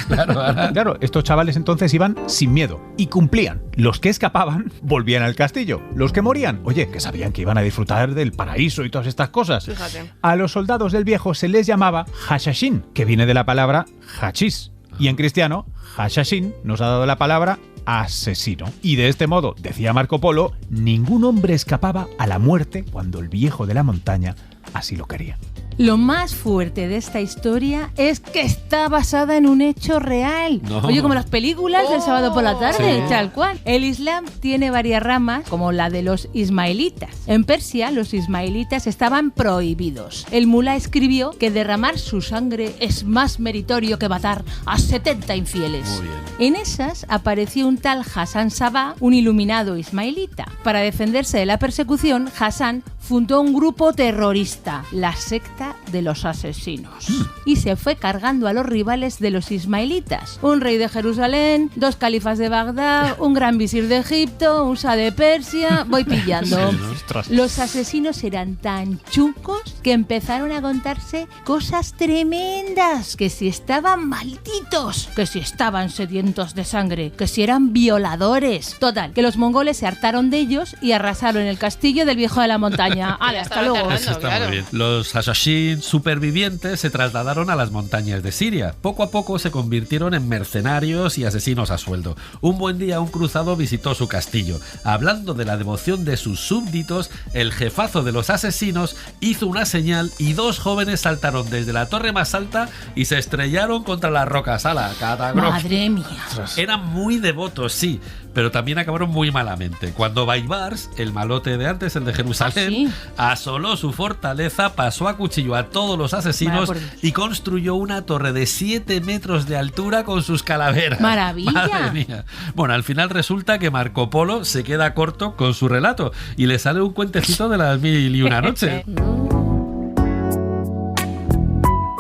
E: Claro, estos chavales entonces iban sin miedo y cumplían. Los que escapaban volvían al castillo. Los que morían, oye, que sabían que iban a disfrutar del paraíso y todas estas cosas.
B: Fíjate.
E: A los soldados del viejo se les llamaba hashashin, que viene de la palabra hachís. Y en cristiano, hashashin nos ha dado la palabra asesino. Y de este modo, decía Marco Polo, ningún hombre escapaba a la muerte cuando el viejo de la montaña así lo quería.
D: Lo más fuerte de esta historia es que está basada en un hecho real.
C: No.
D: Oye, como las películas del sábado por la tarde,
C: Sí.
D: tal cual. El Islam tiene varias ramas, como la de los ismaelitas. En Persia, los ismaelitas estaban prohibidos. El mulá escribió que derramar su sangre es más meritorio que matar a 70 infieles.
C: Muy bien.
D: En esas apareció un tal Hassan Sabah, un iluminado ismaelita. Para defenderse de la persecución, Hassan fundó un grupo terrorista, la secta de los asesinos, y se fue cargando a los rivales de los ismaelitas. Un rey de Jerusalén, 2 califas de Bagdad, un gran visir de Egipto, un shah de Persia, voy pillando.
C: Sí, ¿no?
E: Ostras.
D: Los asesinos eran tan chucos que empezaron a contarse cosas tremendas, que si estaban malditos, que si estaban sedientos de sangre, que si eran violadores. Total, que los mongoles se hartaron de ellos y arrasaron el castillo del viejo de la montaña. ¡Hala, hasta
B: Estaban
D: luego!
B: tardando.
C: Eso está
B: Claro.
C: muy bien. Los Hashashin supervivientes se trasladaron a las montañas de Siria. Poco a poco se convirtieron en mercenarios y asesinos a sueldo. Un buen día un cruzado visitó su castillo. Hablando de la devoción de sus súbditos, el jefazo de los asesinos hizo una señal y 2 jóvenes saltaron desde la torre más alta y se estrellaron contra las rocas. ¡Hala, catagrof!
D: ¡Madre mía!
C: Eran muy devotos, sí, pero también acabaron muy malamente. Cuando Baibars, el malote de antes, el de Jerusalén, asoló su fortaleza, pasó a cuchillo a todos los asesinos
D: Vaya por Dios.
C: y construyó una torre de 7 metros de altura con sus calaveras.
D: ¡Maravilla!
C: Madre mía. Bueno, al final resulta que Marco Polo se queda corto con su relato y le sale un cuentecito de las 1001 noches.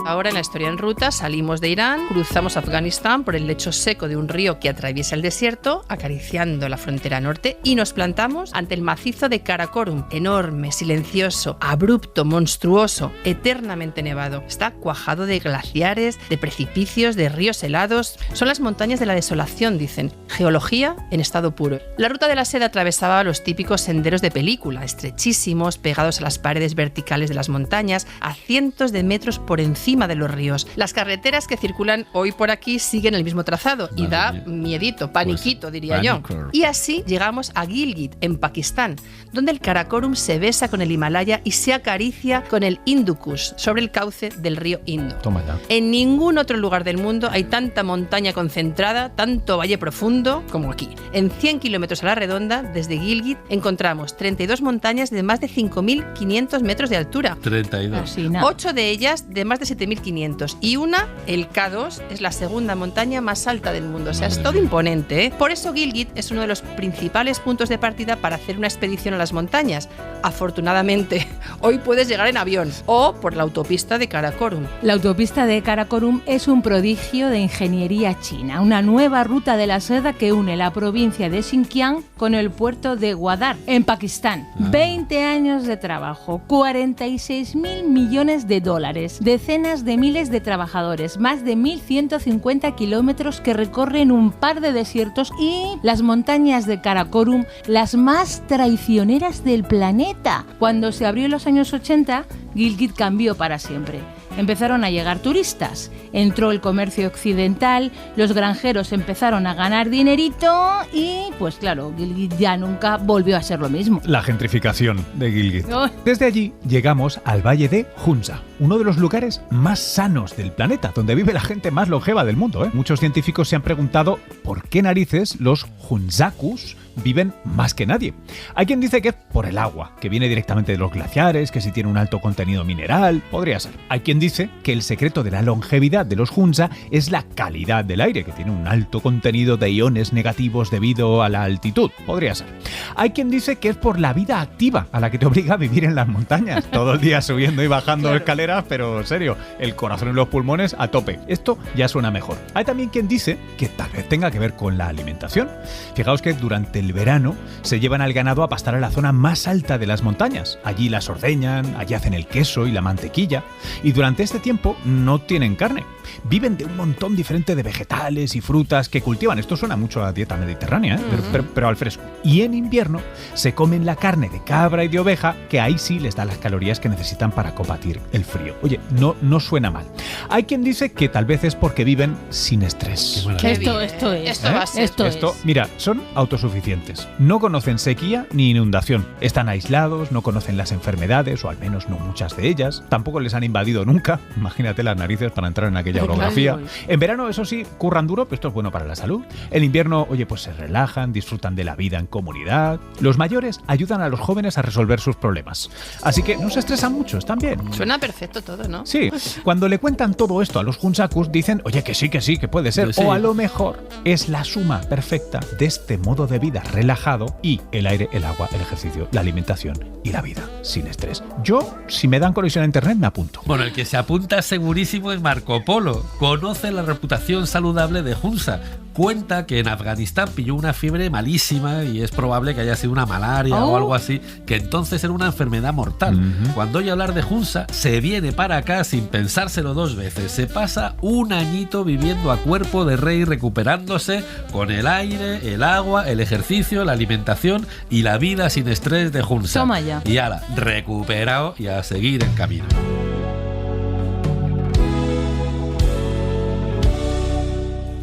B: Ahora en la historia en ruta salimos de Irán, cruzamos Afganistán por el lecho seco de un río que atraviesa el desierto, acariciando la frontera norte, y nos plantamos ante el macizo de Karakorum, enorme, silencioso, abrupto, monstruoso, eternamente nevado. Está cuajado de glaciares, de precipicios, de ríos helados. Son las montañas de la desolación, dicen. Geología en estado puro. La ruta de la seda atravesaba los típicos senderos de película, estrechísimos, pegados a las paredes verticales de las montañas, a cientos de metros por encima de los ríos. Las carreteras que circulan hoy por aquí siguen el mismo trazado y
C: Madre
B: da
C: mía.
B: miedito, paniquito,
C: Pues,
B: diría yo.
C: pánico.
B: Y así llegamos a Gilgit, en Pakistán, donde el Karakorum se besa con el Himalaya y se acaricia con el Hindu Kush sobre el cauce del río Indo.
E: Toma ya.
B: En ningún otro lugar del mundo hay tanta montaña concentrada, tanto valle profundo como aquí. En 100 kilómetros a la redonda, desde Gilgit, encontramos 32 montañas de más de 5.500 metros de altura.
C: 32.
D: Así, nada.
B: 8 de ellas de más de 7.500 y una, el K2, es la segunda montaña más alta del mundo. O sea, es todo imponente, ¿eh? Por eso Gilgit es uno de los principales puntos de partida para hacer una expedición a las montañas. Afortunadamente, hoy puedes llegar en avión o por la autopista de Karakorum.
D: La autopista de Karakorum es un prodigio de ingeniería china, una nueva ruta de la seda que une la provincia de Xinjiang con el puerto de Gwadar, en Pakistán. 20 años de trabajo, 46.000 millones de dólares, decenas de miles de trabajadores, más de 1.150 kilómetros que recorren un par de desiertos y las montañas de Karakorum, las más traicioneras del planeta. Cuando se abrió en los años 80, Gilgit cambió para siempre. empezaron a llegar turistas. Entró el comercio occidental, los granjeros empezaron a ganar dinerito y, pues claro, Gilgit ya nunca volvió a ser lo mismo.
E: La gentrificación de Gilgit.
D: Oh.
E: Desde allí llegamos al valle de Hunza, uno de los lugares más sanos del planeta, donde vive la gente más longeva del mundo, ¿eh? Muchos científicos se han preguntado por qué narices los Hunzakus viven más que nadie. Hay quien dice que es por el agua, que viene directamente de los glaciares, que si tiene un alto contenido mineral, podría ser. Hay quien dice que el secreto de la longevidad de los Hunza es la calidad del aire, que tiene un alto contenido de iones negativos debido a la altitud, podría ser. Hay quien dice que es por la vida activa a la que te obliga a vivir en las montañas, todo el día subiendo y bajando escaleras, pero en serio, el corazón y los pulmones a tope. Esto ya suena mejor. Hay también quien dice que tal vez tenga que ver con la alimentación. Fijaos que durante el verano se llevan al ganado a pastar a la zona más alta de las montañas. Allí las ordeñan, allí hacen el queso y la mantequilla. Y durante este tiempo no tienen carne. Viven de un montón diferente de vegetales y frutas que cultivan. Esto suena mucho a dieta mediterránea, ¿eh? pero al fresco. Y en invierno se comen la carne de cabra y de oveja, que ahí sí les da las calorías que necesitan para combatir el frío. Oye, no suena mal. Hay quien dice que tal vez es porque viven sin estrés.
D: Esto es.
B: Esto va a ser.
D: Esto
E: Mira, son autosuficientes. No conocen sequía ni inundación. Están aislados, no conocen las enfermedades, o al menos no muchas de ellas. Tampoco les han invadido nunca. Imagínate las narices para entrar en aquella orografía. En verano, eso sí, curran duro, pero esto es bueno para la salud. En invierno, oye, pues se relajan, disfrutan de la vida en comunidad. Los mayores ayudan a los jóvenes a resolver sus problemas. Así que no se estresan mucho, están bien.
B: Suena perfecto todo, ¿no?
E: Sí, cuando le cuentan todo esto a los Hunzakus dicen, oye, que sí, que puede ser.
C: Sí.
E: O a lo mejor es la suma perfecta de este modo de vida relajado y el aire, el agua, el ejercicio, la alimentación y la vida sin estrés. Yo, si me dan conexión a internet, me apunto.
C: Bueno, el que se apunta segurísimo es Marco Polo. Conoce la reputación saludable de Hunza. Cuenta que en Afganistán pilló una fiebre malísima y es probable que haya sido una malaria o algo así, que entonces era una enfermedad mortal. Cuando oye hablar de Hunza, se viene para acá sin pensárselo dos veces. Se pasa un añito viviendo a cuerpo de rey, recuperándose con el aire, el agua, el ejercicio, la alimentación y la vida sin estrés de Hunza.
D: Toma ya.
C: Y ala, recuperado y a seguir en camino.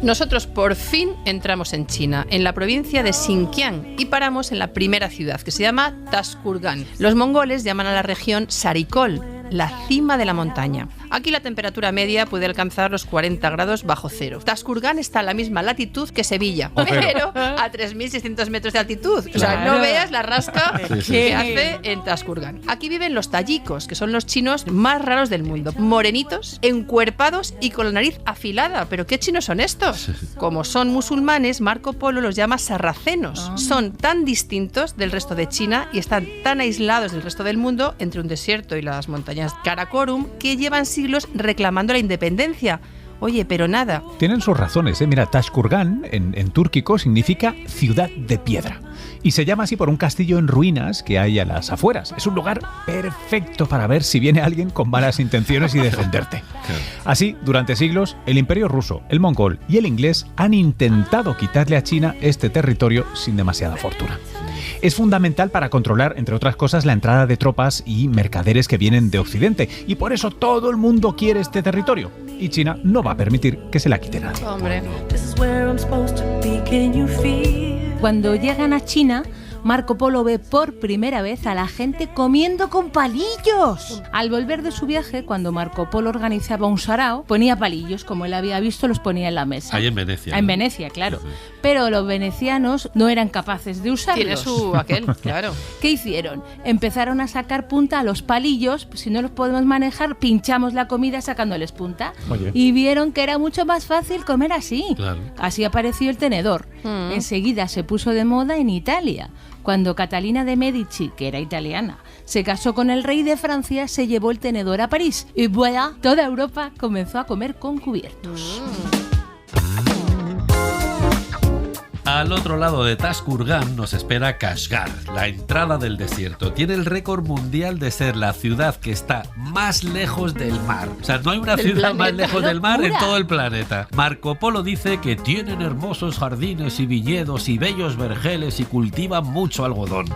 B: Nosotros por fin entramos en China, en la provincia de Xinjiang, y paramos en la primera ciudad, que se llama Tashkurgan. Los mongoles llaman a la región Sarikol, la cima de la montaña. Aquí la temperatura media puede alcanzar los 40 grados bajo cero. Tashkurgan está a la misma latitud que Sevilla, pero a 3.600 metros de altitud. O sea, no veas la rasca que hace en Tashkurgan. Aquí viven los tayikos, que son los chinos más raros del mundo. Morenitos, encuerpados y con la nariz afilada. ¿Pero qué chinos son estos? Como son musulmanes, Marco Polo los llama sarracenos. Son tan distintos del resto de China y están tan aislados del resto del mundo, entre un desierto y las montañas Karakorum, que llevan siglos reclamando la independencia. Oye, pero nada.
E: Tienen sus razones, ¿eh? Mira, Tashkurgan en túrquico significa ciudad de piedra. Y se llama así por un castillo en ruinas que hay a las afueras. Es un lugar perfecto para ver si viene alguien con malas intenciones y defenderte. Así, durante siglos, el Imperio ruso, el mongol y el inglés han intentado quitarle a China este territorio sin demasiada fortuna. Es fundamental para controlar, entre otras cosas, la entrada de tropas y mercaderes que vienen de Occidente. Y por eso todo el mundo quiere este territorio. Y China no va a permitir que se la quite nadie.
B: Hombre.
D: Cuando llegan a China, Marco Polo ve por primera vez a la gente comiendo con palillos. Al volver de su viaje, cuando Marco Polo organizaba un sarao, ponía palillos, como él había visto, los ponía en la mesa.
C: Ahí en Venecia.
D: En
C: ¿no?
D: Venecia, claro.
C: Sí.
D: Pero los venecianos no eran capaces de usarlos.
B: Tiene su aquel, claro.
D: ¿Qué hicieron? Empezaron a sacar punta a los palillos. Si no los podemos manejar, pinchamos la comida sacándoles punta.
E: Oye.
D: Y vieron que era mucho más fácil comer así.
C: Claro.
D: Así apareció el tenedor. Enseguida se puso de moda en Italia. Cuando Catalina de Medici, que era italiana, se casó con el rey de Francia, se llevó el tenedor a París. Y voilà, toda Europa comenzó a comer con cubiertos.
C: Al otro lado de Tashkurgan nos espera Kashgar, la entrada del desierto. Tiene el récord mundial de ser la ciudad que está más lejos del mar. O sea, no hay una ciudad más lejos del mar en todo el planeta. Marco Polo dice que tienen hermosos jardines y viñedos y bellos vergeles y cultivan mucho algodón.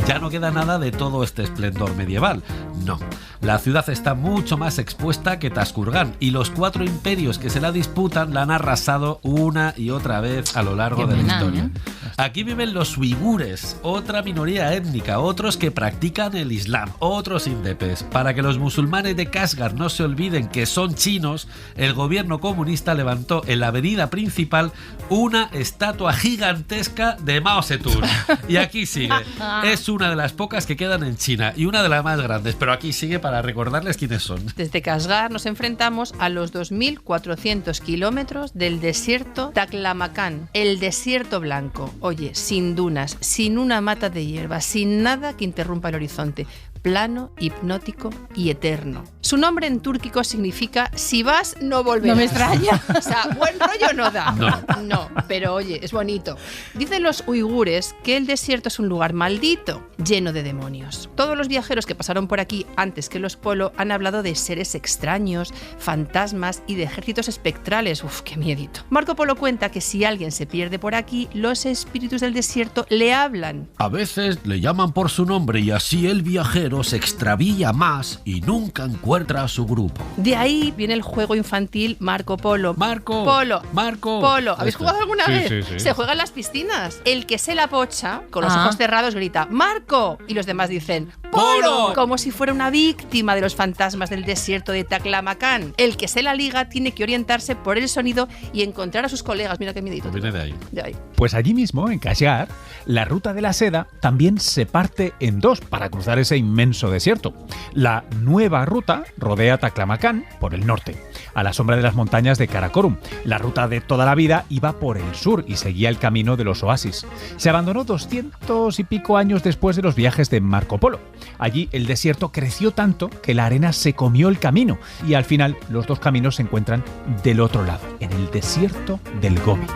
C: Ya no queda nada de todo este esplendor medieval. No. La ciudad está mucho más expuesta que Tashkurgán y los 4 imperios que se la disputan la han arrasado una y otra vez a lo largo de la historia. Aquí viven los uigures, otra minoría étnica, otros que practican el Islam, otros indepes. Para que los musulmanes de Kashgar no se olviden que son chinos, el gobierno comunista levantó en la avenida principal una estatua gigantesca de Mao Zedong. Y aquí sigue. Es una de las pocas que quedan en China y una de las más grandes, pero aquí sigue para recordarles quiénes son.
B: Desde Kashgar nos enfrentamos a los 2.400 kilómetros del desierto Taklamakan, el desierto blanco. Oye, sin dunas, sin una mata de hierba, sin nada que interrumpa el horizonte. Plano, hipnótico y eterno. Su nombre en túrquico significa si vas, no volverás.
D: No me extraña.
B: O sea, buen rollo no da.
C: No.
B: Pero oye, es bonito. Dicen los uigures que el desierto es un lugar maldito, lleno de demonios. Todos los viajeros que pasaron por aquí antes que los Polo han hablado de seres extraños, fantasmas y de ejércitos espectrales. Uf, qué miedito. Marco Polo cuenta que si alguien se pierde por aquí, los espíritus del desierto le hablan.
C: A veces le llaman por su nombre y así el viajero se extravía más y nunca encuentra a su grupo.
B: De ahí viene el juego infantil Marco Polo.
C: Marco
B: Polo.
C: Polo.
B: ¿Habéis jugado alguna vez?
E: Sí.
B: Se juega en las piscinas. El que se la pocha, con los
D: Ah.
B: ojos cerrados, grita ¡Marco! Y los demás dicen
C: ¡Polo!
B: ¡Polo! Como si fuera una víctima de los fantasmas del desierto de Taklamakan. El que se la liga tiene que orientarse por el sonido y encontrar a sus colegas. Mira qué miedito.
C: Viene de ahí.
B: De ahí.
E: Pues allí mismo, en Kashgar, la ruta de la seda también se parte en dos para cruzar ese inmenso desierto. La nueva ruta rodea Taklamakan por el norte, a la sombra de las montañas de Karakorum. La ruta de toda la vida iba por el sur y seguía el camino de los oasis. Se abandonó 200 y pico años después de los viajes de Marco Polo. Allí el desierto creció tanto que la arena se comió el camino y al final los dos caminos se encuentran del otro lado, en el desierto del Gobi.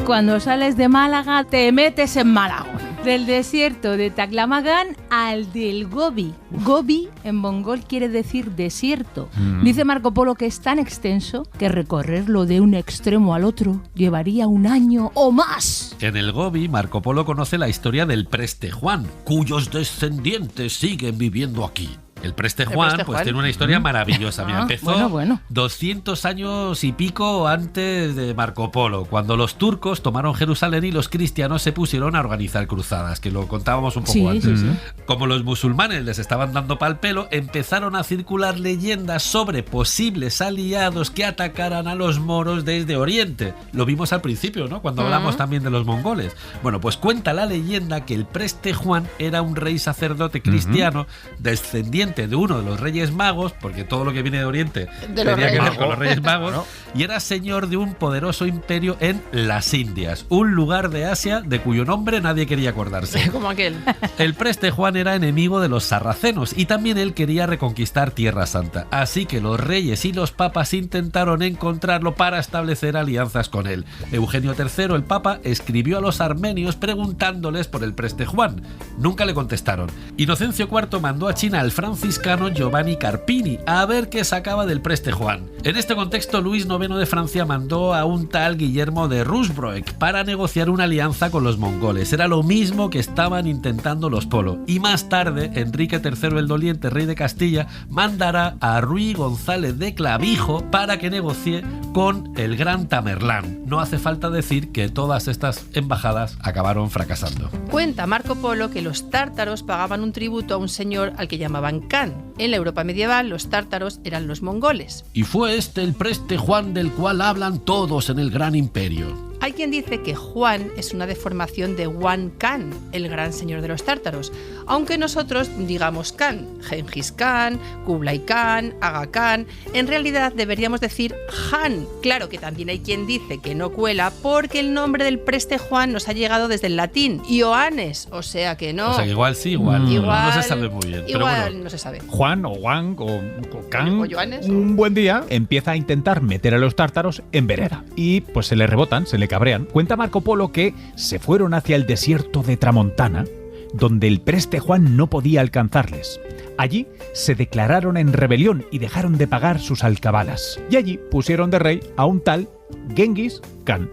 D: Cuando sales de Málaga te metes en Malagón. Del desierto de Taklamakan al del Gobi. Gobi en mongol quiere decir desierto. Dice Marco Polo que es tan extenso que recorrerlo de un extremo al otro llevaría un año o más.
C: En el Gobi, Marco Polo conoce la historia del Preste Juan, cuyos descendientes siguen viviendo aquí. El Preste Juan,
B: Preste
C: pues
B: Juan.
C: tiene una historia maravillosa. Mira, empezó
D: bueno.
C: 200 años y pico antes de Marco Polo, cuando los turcos tomaron Jerusalén y los cristianos se pusieron a organizar cruzadas, que lo contábamos un poco antes.
D: Sí.
C: Como los musulmanes les estaban dando pal pelo, empezaron a circular leyendas sobre posibles aliados que atacaran a los moros desde Oriente. Lo vimos al principio, ¿no? Cuando hablamos también de los mongoles. Bueno, pues cuenta la leyenda que el Preste Juan era un rey sacerdote cristiano, descendiente de uno de los Reyes Magos, porque todo lo que viene de Oriente
B: De los
C: tenía que
B: Reyes
C: ver con los Reyes Magos, y era señor de un poderoso imperio en las Indias, un lugar de Asia de cuyo nombre nadie quería acordarse.
B: Como aquel.
C: El Preste Juan era enemigo de los sarracenos y también él quería reconquistar Tierra Santa, así que los reyes y los papas intentaron encontrarlo para establecer alianzas con él. Eugenio III, el papa, escribió a los armenios preguntándoles por el Preste Juan. Nunca le contestaron. Inocencio IV mandó a China al franciscano Giovanni Carpini a ver qué sacaba del Preste Juan. En este contexto, Luis IX de Francia mandó a un tal Guillermo de Rysbroek para negociar una alianza con los mongoles. Era lo mismo que estaban intentando los Polo. Y más tarde, Enrique III el Doliente, rey de Castilla, mandará a Ruy González de Clavijo para que negocie con el gran Tamerlán. No hace falta decir que todas estas embajadas acabaron fracasando.
B: Cuenta Marco Polo que los tártaros pagaban un tributo a un señor al que llamaban Khan. En la Europa medieval, los tártaros eran los mongoles.
C: Y fue este el Preste Juan del cual hablan todos en el gran imperio.
B: Hay quien dice que Juan es una deformación de Huan Khan, el gran señor de los tártaros, aunque nosotros digamos Khan, Gengis Khan, Kublai Khan, Aga Khan, en realidad deberíamos decir Han. Claro que también hay quien dice que no cuela porque el nombre del Preste Juan nos ha llegado desde el latín, Ioannes, o sea que no.
C: O sea que igual sí, igual.
B: Igual,
C: no se sabe muy bien. Pero
B: Igual
C: bueno,
B: no se sabe.
E: Juan o Wang o Kang,
B: O Joanes,
E: un buen día empieza a intentar meter a los tártaros en vereda y pues se le rebotan, se le cabrean. Cuenta Marco Polo que se fueron hacia el desierto de Tramontana, donde el Preste Juan no podía alcanzarles. Allí se declararon en rebelión y dejaron de pagar sus alcabalas. Y allí pusieron de rey a un tal Genghis Khan,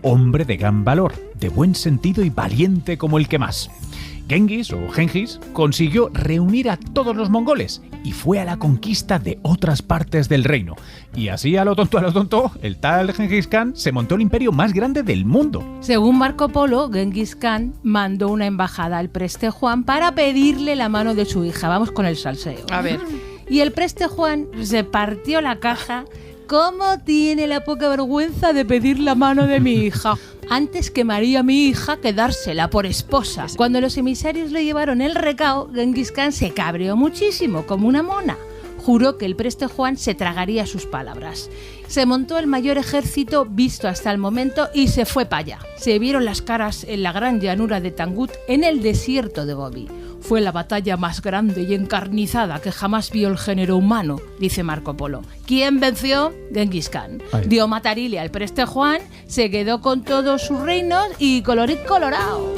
E: hombre de gran valor, de buen sentido y valiente como el que más. Genghis o Gengis consiguió reunir a todos los mongoles y fue a la conquista de otras partes del reino. Y así a lo tonto, el tal Gengis Khan se montó el imperio más grande del mundo.
D: Según Marco Polo, Genghis Khan mandó una embajada al preste Juan para pedirle la mano de su hija. Vamos con el salseo.
B: A ver.
D: Y el preste Juan se partió la caja. ¿Cómo tiene la poca vergüenza de pedir la mano de mi hija? Antes que María, mi hija, que dársela por esposa. Cuando los emisarios le llevaron el recao, Genghis Khan se cabreó muchísimo, como una mona. Juró que el preste Juan se tragaría sus palabras. Se montó el mayor ejército visto hasta el momento y se fue para allá. Se vieron las caras en la gran llanura de Tangut, en el desierto de Gobi. Fue la batalla más grande y encarnizada que jamás vio el género humano, dice Marco Polo. ¿Quién venció? Genghis Khan. Dio matarile al preste Juan, se quedó con todos sus reinos y colorit colorado.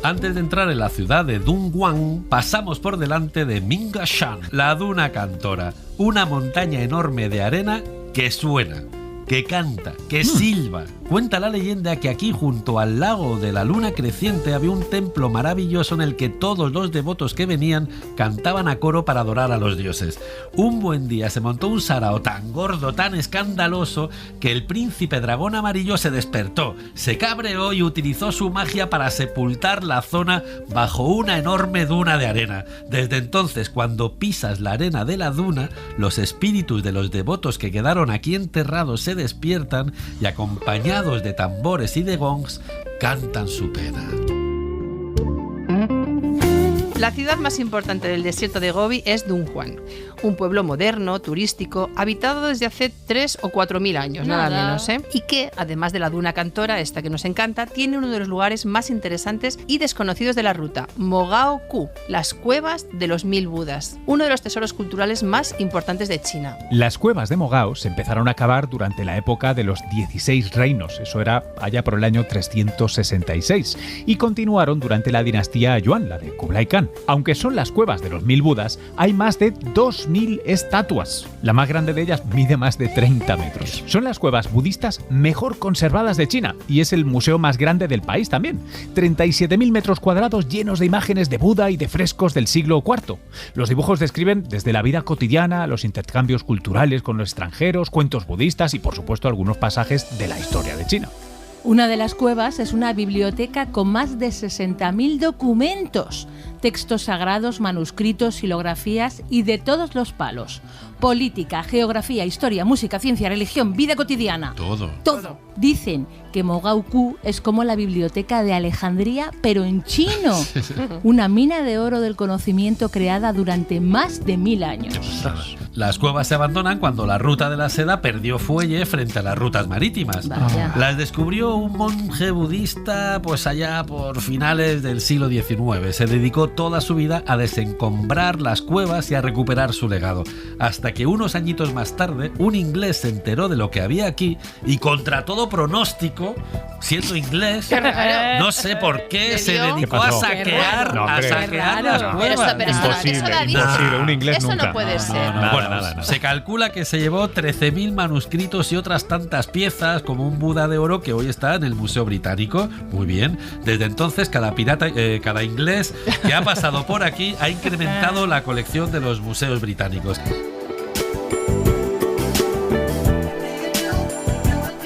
C: Antes de entrar en la ciudad de Dunhuang, pasamos por delante de Mingashan, la duna cantora, una montaña enorme de arena que suena, que canta, que silba. Cuenta la leyenda que aquí, junto al lago de la luna creciente, había un templo maravilloso en el que todos los devotos que venían cantaban a coro para adorar a los dioses. Un buen día se montó un sarao tan gordo, tan escandaloso, que el príncipe dragón amarillo se despertó, se cabreó y utilizó su magia para sepultar la zona bajo una enorme duna de arena. Desde entonces, cuando pisas la arena de la duna, los espíritus de los devotos que quedaron aquí enterrados se despiertan y, acompañados de tambores y de gongs, cantan su pena.
B: La ciudad más importante del desierto de Gobi es Dunhuang, un pueblo moderno, turístico, habitado desde hace 3.000 o 4.000 años, nada menos, y que, además de la duna cantora, esta que nos encanta, tiene uno de los lugares más interesantes y desconocidos de la ruta, Mogao-ku, las cuevas de los 1000 Budas, uno de los tesoros culturales más importantes de China.
E: Las cuevas de Mogao se empezaron a cavar durante la época de los 16 reinos, eso era allá por el año 366, y continuaron durante la dinastía Yuan, la de Kublai Khan. Aunque son las cuevas de los 1000 Budas, hay más de 2000 estatuas. La más grande de ellas mide más de 30 metros. Son las cuevas budistas mejor conservadas de China y es el museo más grande del país también. 37.000 metros cuadrados llenos de imágenes de Buda y de frescos del siglo IV. Los dibujos describen desde la vida cotidiana, los intercambios culturales con los extranjeros, cuentos budistas y, por supuesto, algunos pasajes de la historia de China.
D: Una de las cuevas es una biblioteca con más de 60.000 documentos, textos sagrados, manuscritos, xilografías y de todos los palos. Política, geografía, historia, música, ciencia, religión, vida cotidiana. Todo. Dicen que Mogao-ku es como la biblioteca de Alejandría, pero en chino. Una mina de oro del conocimiento creada durante más de 1000 años.
C: Las cuevas se abandonan cuando la ruta de la seda perdió fuelle frente a las rutas marítimas.
D: Vaya.
C: Las descubrió un monje budista pues allá por finales del siglo XIX. Se dedicó toda su vida a desencombrar las cuevas y a recuperar su legado. Hasta que unos añitos más tarde, un inglés se enteró de lo que había aquí y, contra todo pronóstico, siendo inglés, no sé por qué se dedicó a saquear, las cuevas.
E: Imposible, un inglés
B: eso
E: nunca.
B: No puede ser.
E: Nada.
C: Se calcula que se llevó 13.000 manuscritos y otras tantas piezas, como un Buda de oro que hoy está en el Museo Británico. Muy bien. Desde entonces, cada inglés que ha pasado por aquí ha incrementado la colección de los museos británicos.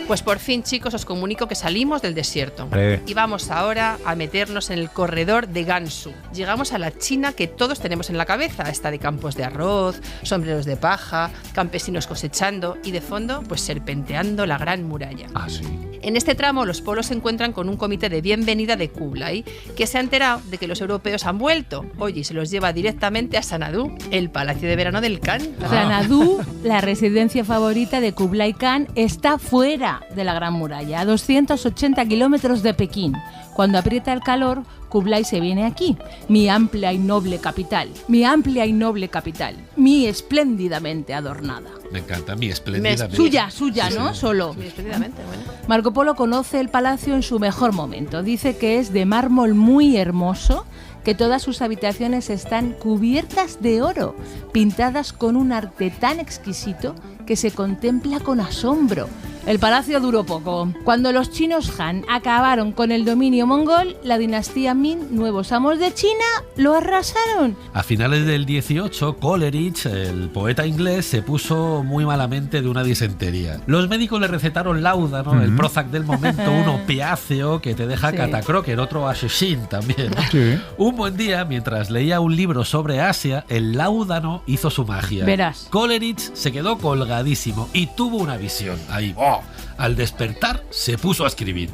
B: Pues por fin, chicos, os comunico que salimos del desierto. Y vamos ahora a meternos en el corredor de Gansu. Llegamos a la China que todos tenemos en la cabeza. Está de campos de arroz, sombreros de paja, campesinos cosechando y de fondo, pues serpenteando la Gran Muralla.
E: Ah, sí.
B: En este tramo, los polos se encuentran con un comité de bienvenida de Kublai, que se ha enterado de que los europeos han vuelto. Oye, y se los lleva directamente a Sanadú, el palacio de verano del Khan.
D: Sanadú, la residencia favorita de Kublai Khan, está fuera de la Gran Muralla, a 280 kilómetros de Pekín. Cuando aprieta el calor, Kublai se viene aquí, mi amplia y noble capital, mi espléndidamente adornada.
C: Me encanta, mi espléndidamente.
D: Suya, ¿no? Solo.
B: Muy espléndidamente, bueno.
D: Marco Polo conoce el palacio en su mejor momento. Dice que es de mármol muy hermoso, que todas sus habitaciones están cubiertas de oro, pintadas con un arte tan exquisito que se contempla con asombro. El palacio duró poco. Cuando los chinos Han acabaron con el dominio mongol, la dinastía Min, nuevos amos de China, lo arrasaron.
C: A finales del 18, Coleridge, el poeta inglés, se puso muy malamente de una disentería. Los médicos le recetaron láudano, el Prozac del momento, un opiáceo que te deja
D: Sí.
C: catacroker, otro asesín también.
E: Sí.
C: Un buen día, mientras leía un libro sobre Asia, el láudano hizo su magia.
D: Verás.
C: Coleridge se quedó colgadísimo y tuvo una visión. Ahí, ¡oh! Al despertar, se puso a escribir.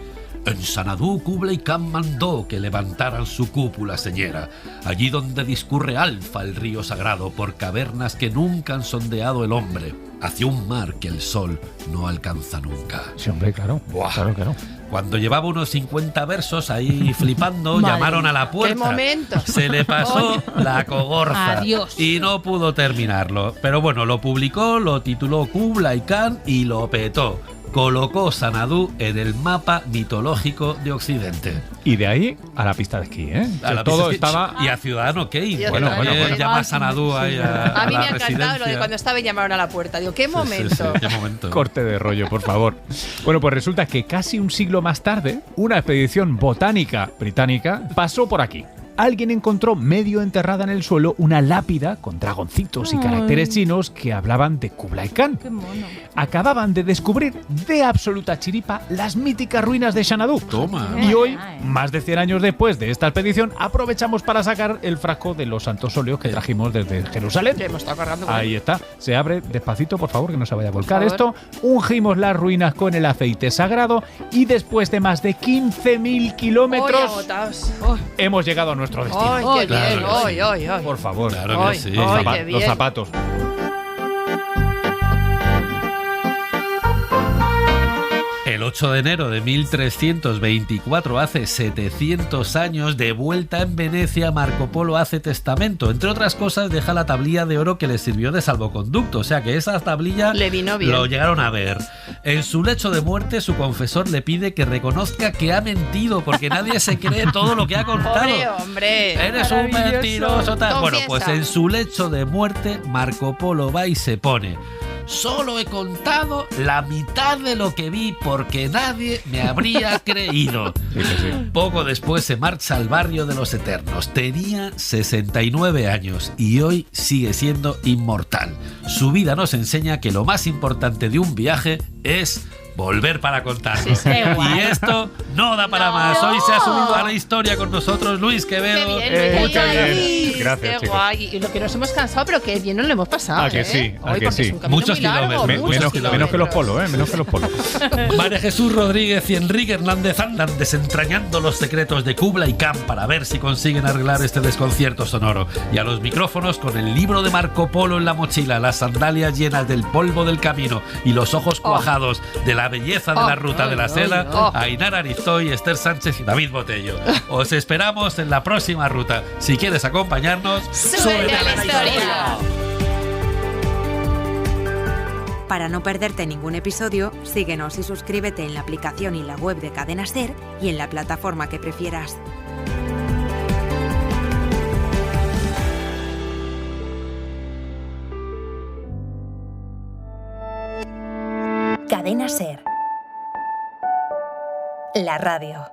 C: En Sanadú, Kublai Khan mandó que levantaran su cúpula señera, allí donde discurre Alfa el río sagrado por cavernas que nunca han sondeado el hombre, hacia un mar que el sol no alcanza nunca.
E: Sí, hombre, claro.
C: Buah.
E: Claro.
C: Cuando llevaba unos 50 versos ahí flipando,
D: Madre
C: llamaron a la puerta.
B: ¡Qué momento!
C: Se le pasó la cogorza
D: Adiós.
C: y no pudo terminarlo. Pero bueno, lo publicó, lo tituló Kublai Khan y lo petó. Colocó Sanadú en el mapa mitológico de Occidente.
E: Y de ahí a la pista de esquí, ¿eh?
C: A la
E: Todo
C: pista-
E: estaba...
C: Y a Ciudadano Kane.
B: Y a
C: Bueno,
B: Ciudadano Kane.
C: llama a Sanadú ahí
B: A mí
C: la
B: me ha encantado lo de
C: residencia.
B: cuando estaba y llamaron a la puerta. Digo, ¡qué
C: Sí,
B: momento!
C: sí, qué momento.
E: Corte de rollo, por favor. Bueno, pues resulta que casi un siglo más tarde, una expedición botánica británica pasó por aquí. Alguien encontró medio enterrada en el suelo una lápida con dragoncitos y caracteres chinos que hablaban de Kublai Khan.
D: Qué mono.
E: Acababan de descubrir de absoluta chiripa las míticas ruinas de Xanadu.
C: Toma.
E: Y hoy, más de 100 años después de esta expedición, aprovechamos para sacar el frasco de los santos óleos que trajimos desde Jerusalén.
B: Que hemos estado cargando con
E: Ahí está. Se abre despacito, por favor, que no se vaya a volcar
B: Por
E: esto. Ungimos las ruinas con el aceite sagrado y después de más de 15.000
B: Hoy
E: kilómetros
B: agotados. ¡Ay,
E: hemos llegado a nuestro destino.
B: qué
C: Claro
B: bien!
C: que
B: ¡Ay,
C: sí.
B: ay, ay!
E: Por favor.
C: Claro que
B: Ay,
C: sí.
B: ay,
E: Zapa-
B: qué
E: los
B: bien.
E: zapatos.
C: El 8 de enero de 1324, hace 700 años, de vuelta en Venecia, Marco Polo hace testamento. Entre otras cosas, deja la tablilla de oro que le sirvió de salvoconducto. O sea que esa tablilla
B: Le vino bien.
C: lo llegaron a ver. En su lecho de muerte, su confesor le pide que reconozca que ha mentido, porque nadie se cree todo lo que ha contado.
B: ¡Pobre hombre!
C: Eres un
D: Maravilloso.
C: mentiroso, tal. Bueno,
B: Confiesa.
C: pues en su lecho de muerte, Marco Polo va y se pone. Solo he contado la mitad de lo que vi porque nadie me habría creído.
E: Sí, que sí.
C: Poco después se marcha al barrio de los Eternos. Tenía 69 años y hoy sigue siendo inmortal. Su vida nos enseña que lo más importante de un viaje es volver para contarlo.
B: Sí, qué guay.
C: Y esto no da para
B: No.
C: más. Hoy se ha subido a la historia con nosotros Luis
B: ¡Qué
C: Quevedo.
B: bien!
E: muchas
B: Luis,
E: gracias. Gracias,
B: ¡Qué
E: chicos.
B: guay! Y lo que nos hemos cansado, pero qué bien nos lo hemos pasado.
E: Ah, que sí, ah,
B: Hoy,
E: que
B: porque
E: sí.
B: es un camino
C: Muchos
B: muy largo,
C: kilómetros,
B: muchos
C: menos
E: Menos que los
B: kilómetros.
E: polos, ¿eh? Menos que los polos.
C: María Jesús Rodríguez y Enrique Hernández andan desentrañando los secretos de Kublai Khan para ver si consiguen arreglar este desconcierto sonoro. Y a los micrófonos, con el libro de Marco Polo en la mochila, las sandalias llenas del polvo del camino y los ojos cuajados de la belleza de la ruta de la seda, Ainara Aristoy, Esther Sánchez y David Botello. Os esperamos en la próxima ruta. Si quieres acompañarnos,
B: ¡Súbete a la historia!
A: Para no perderte ningún episodio, síguenos y suscríbete en la aplicación y la web de Cadena SER y en la plataforma que prefieras.
F: Cadena SER. La radio.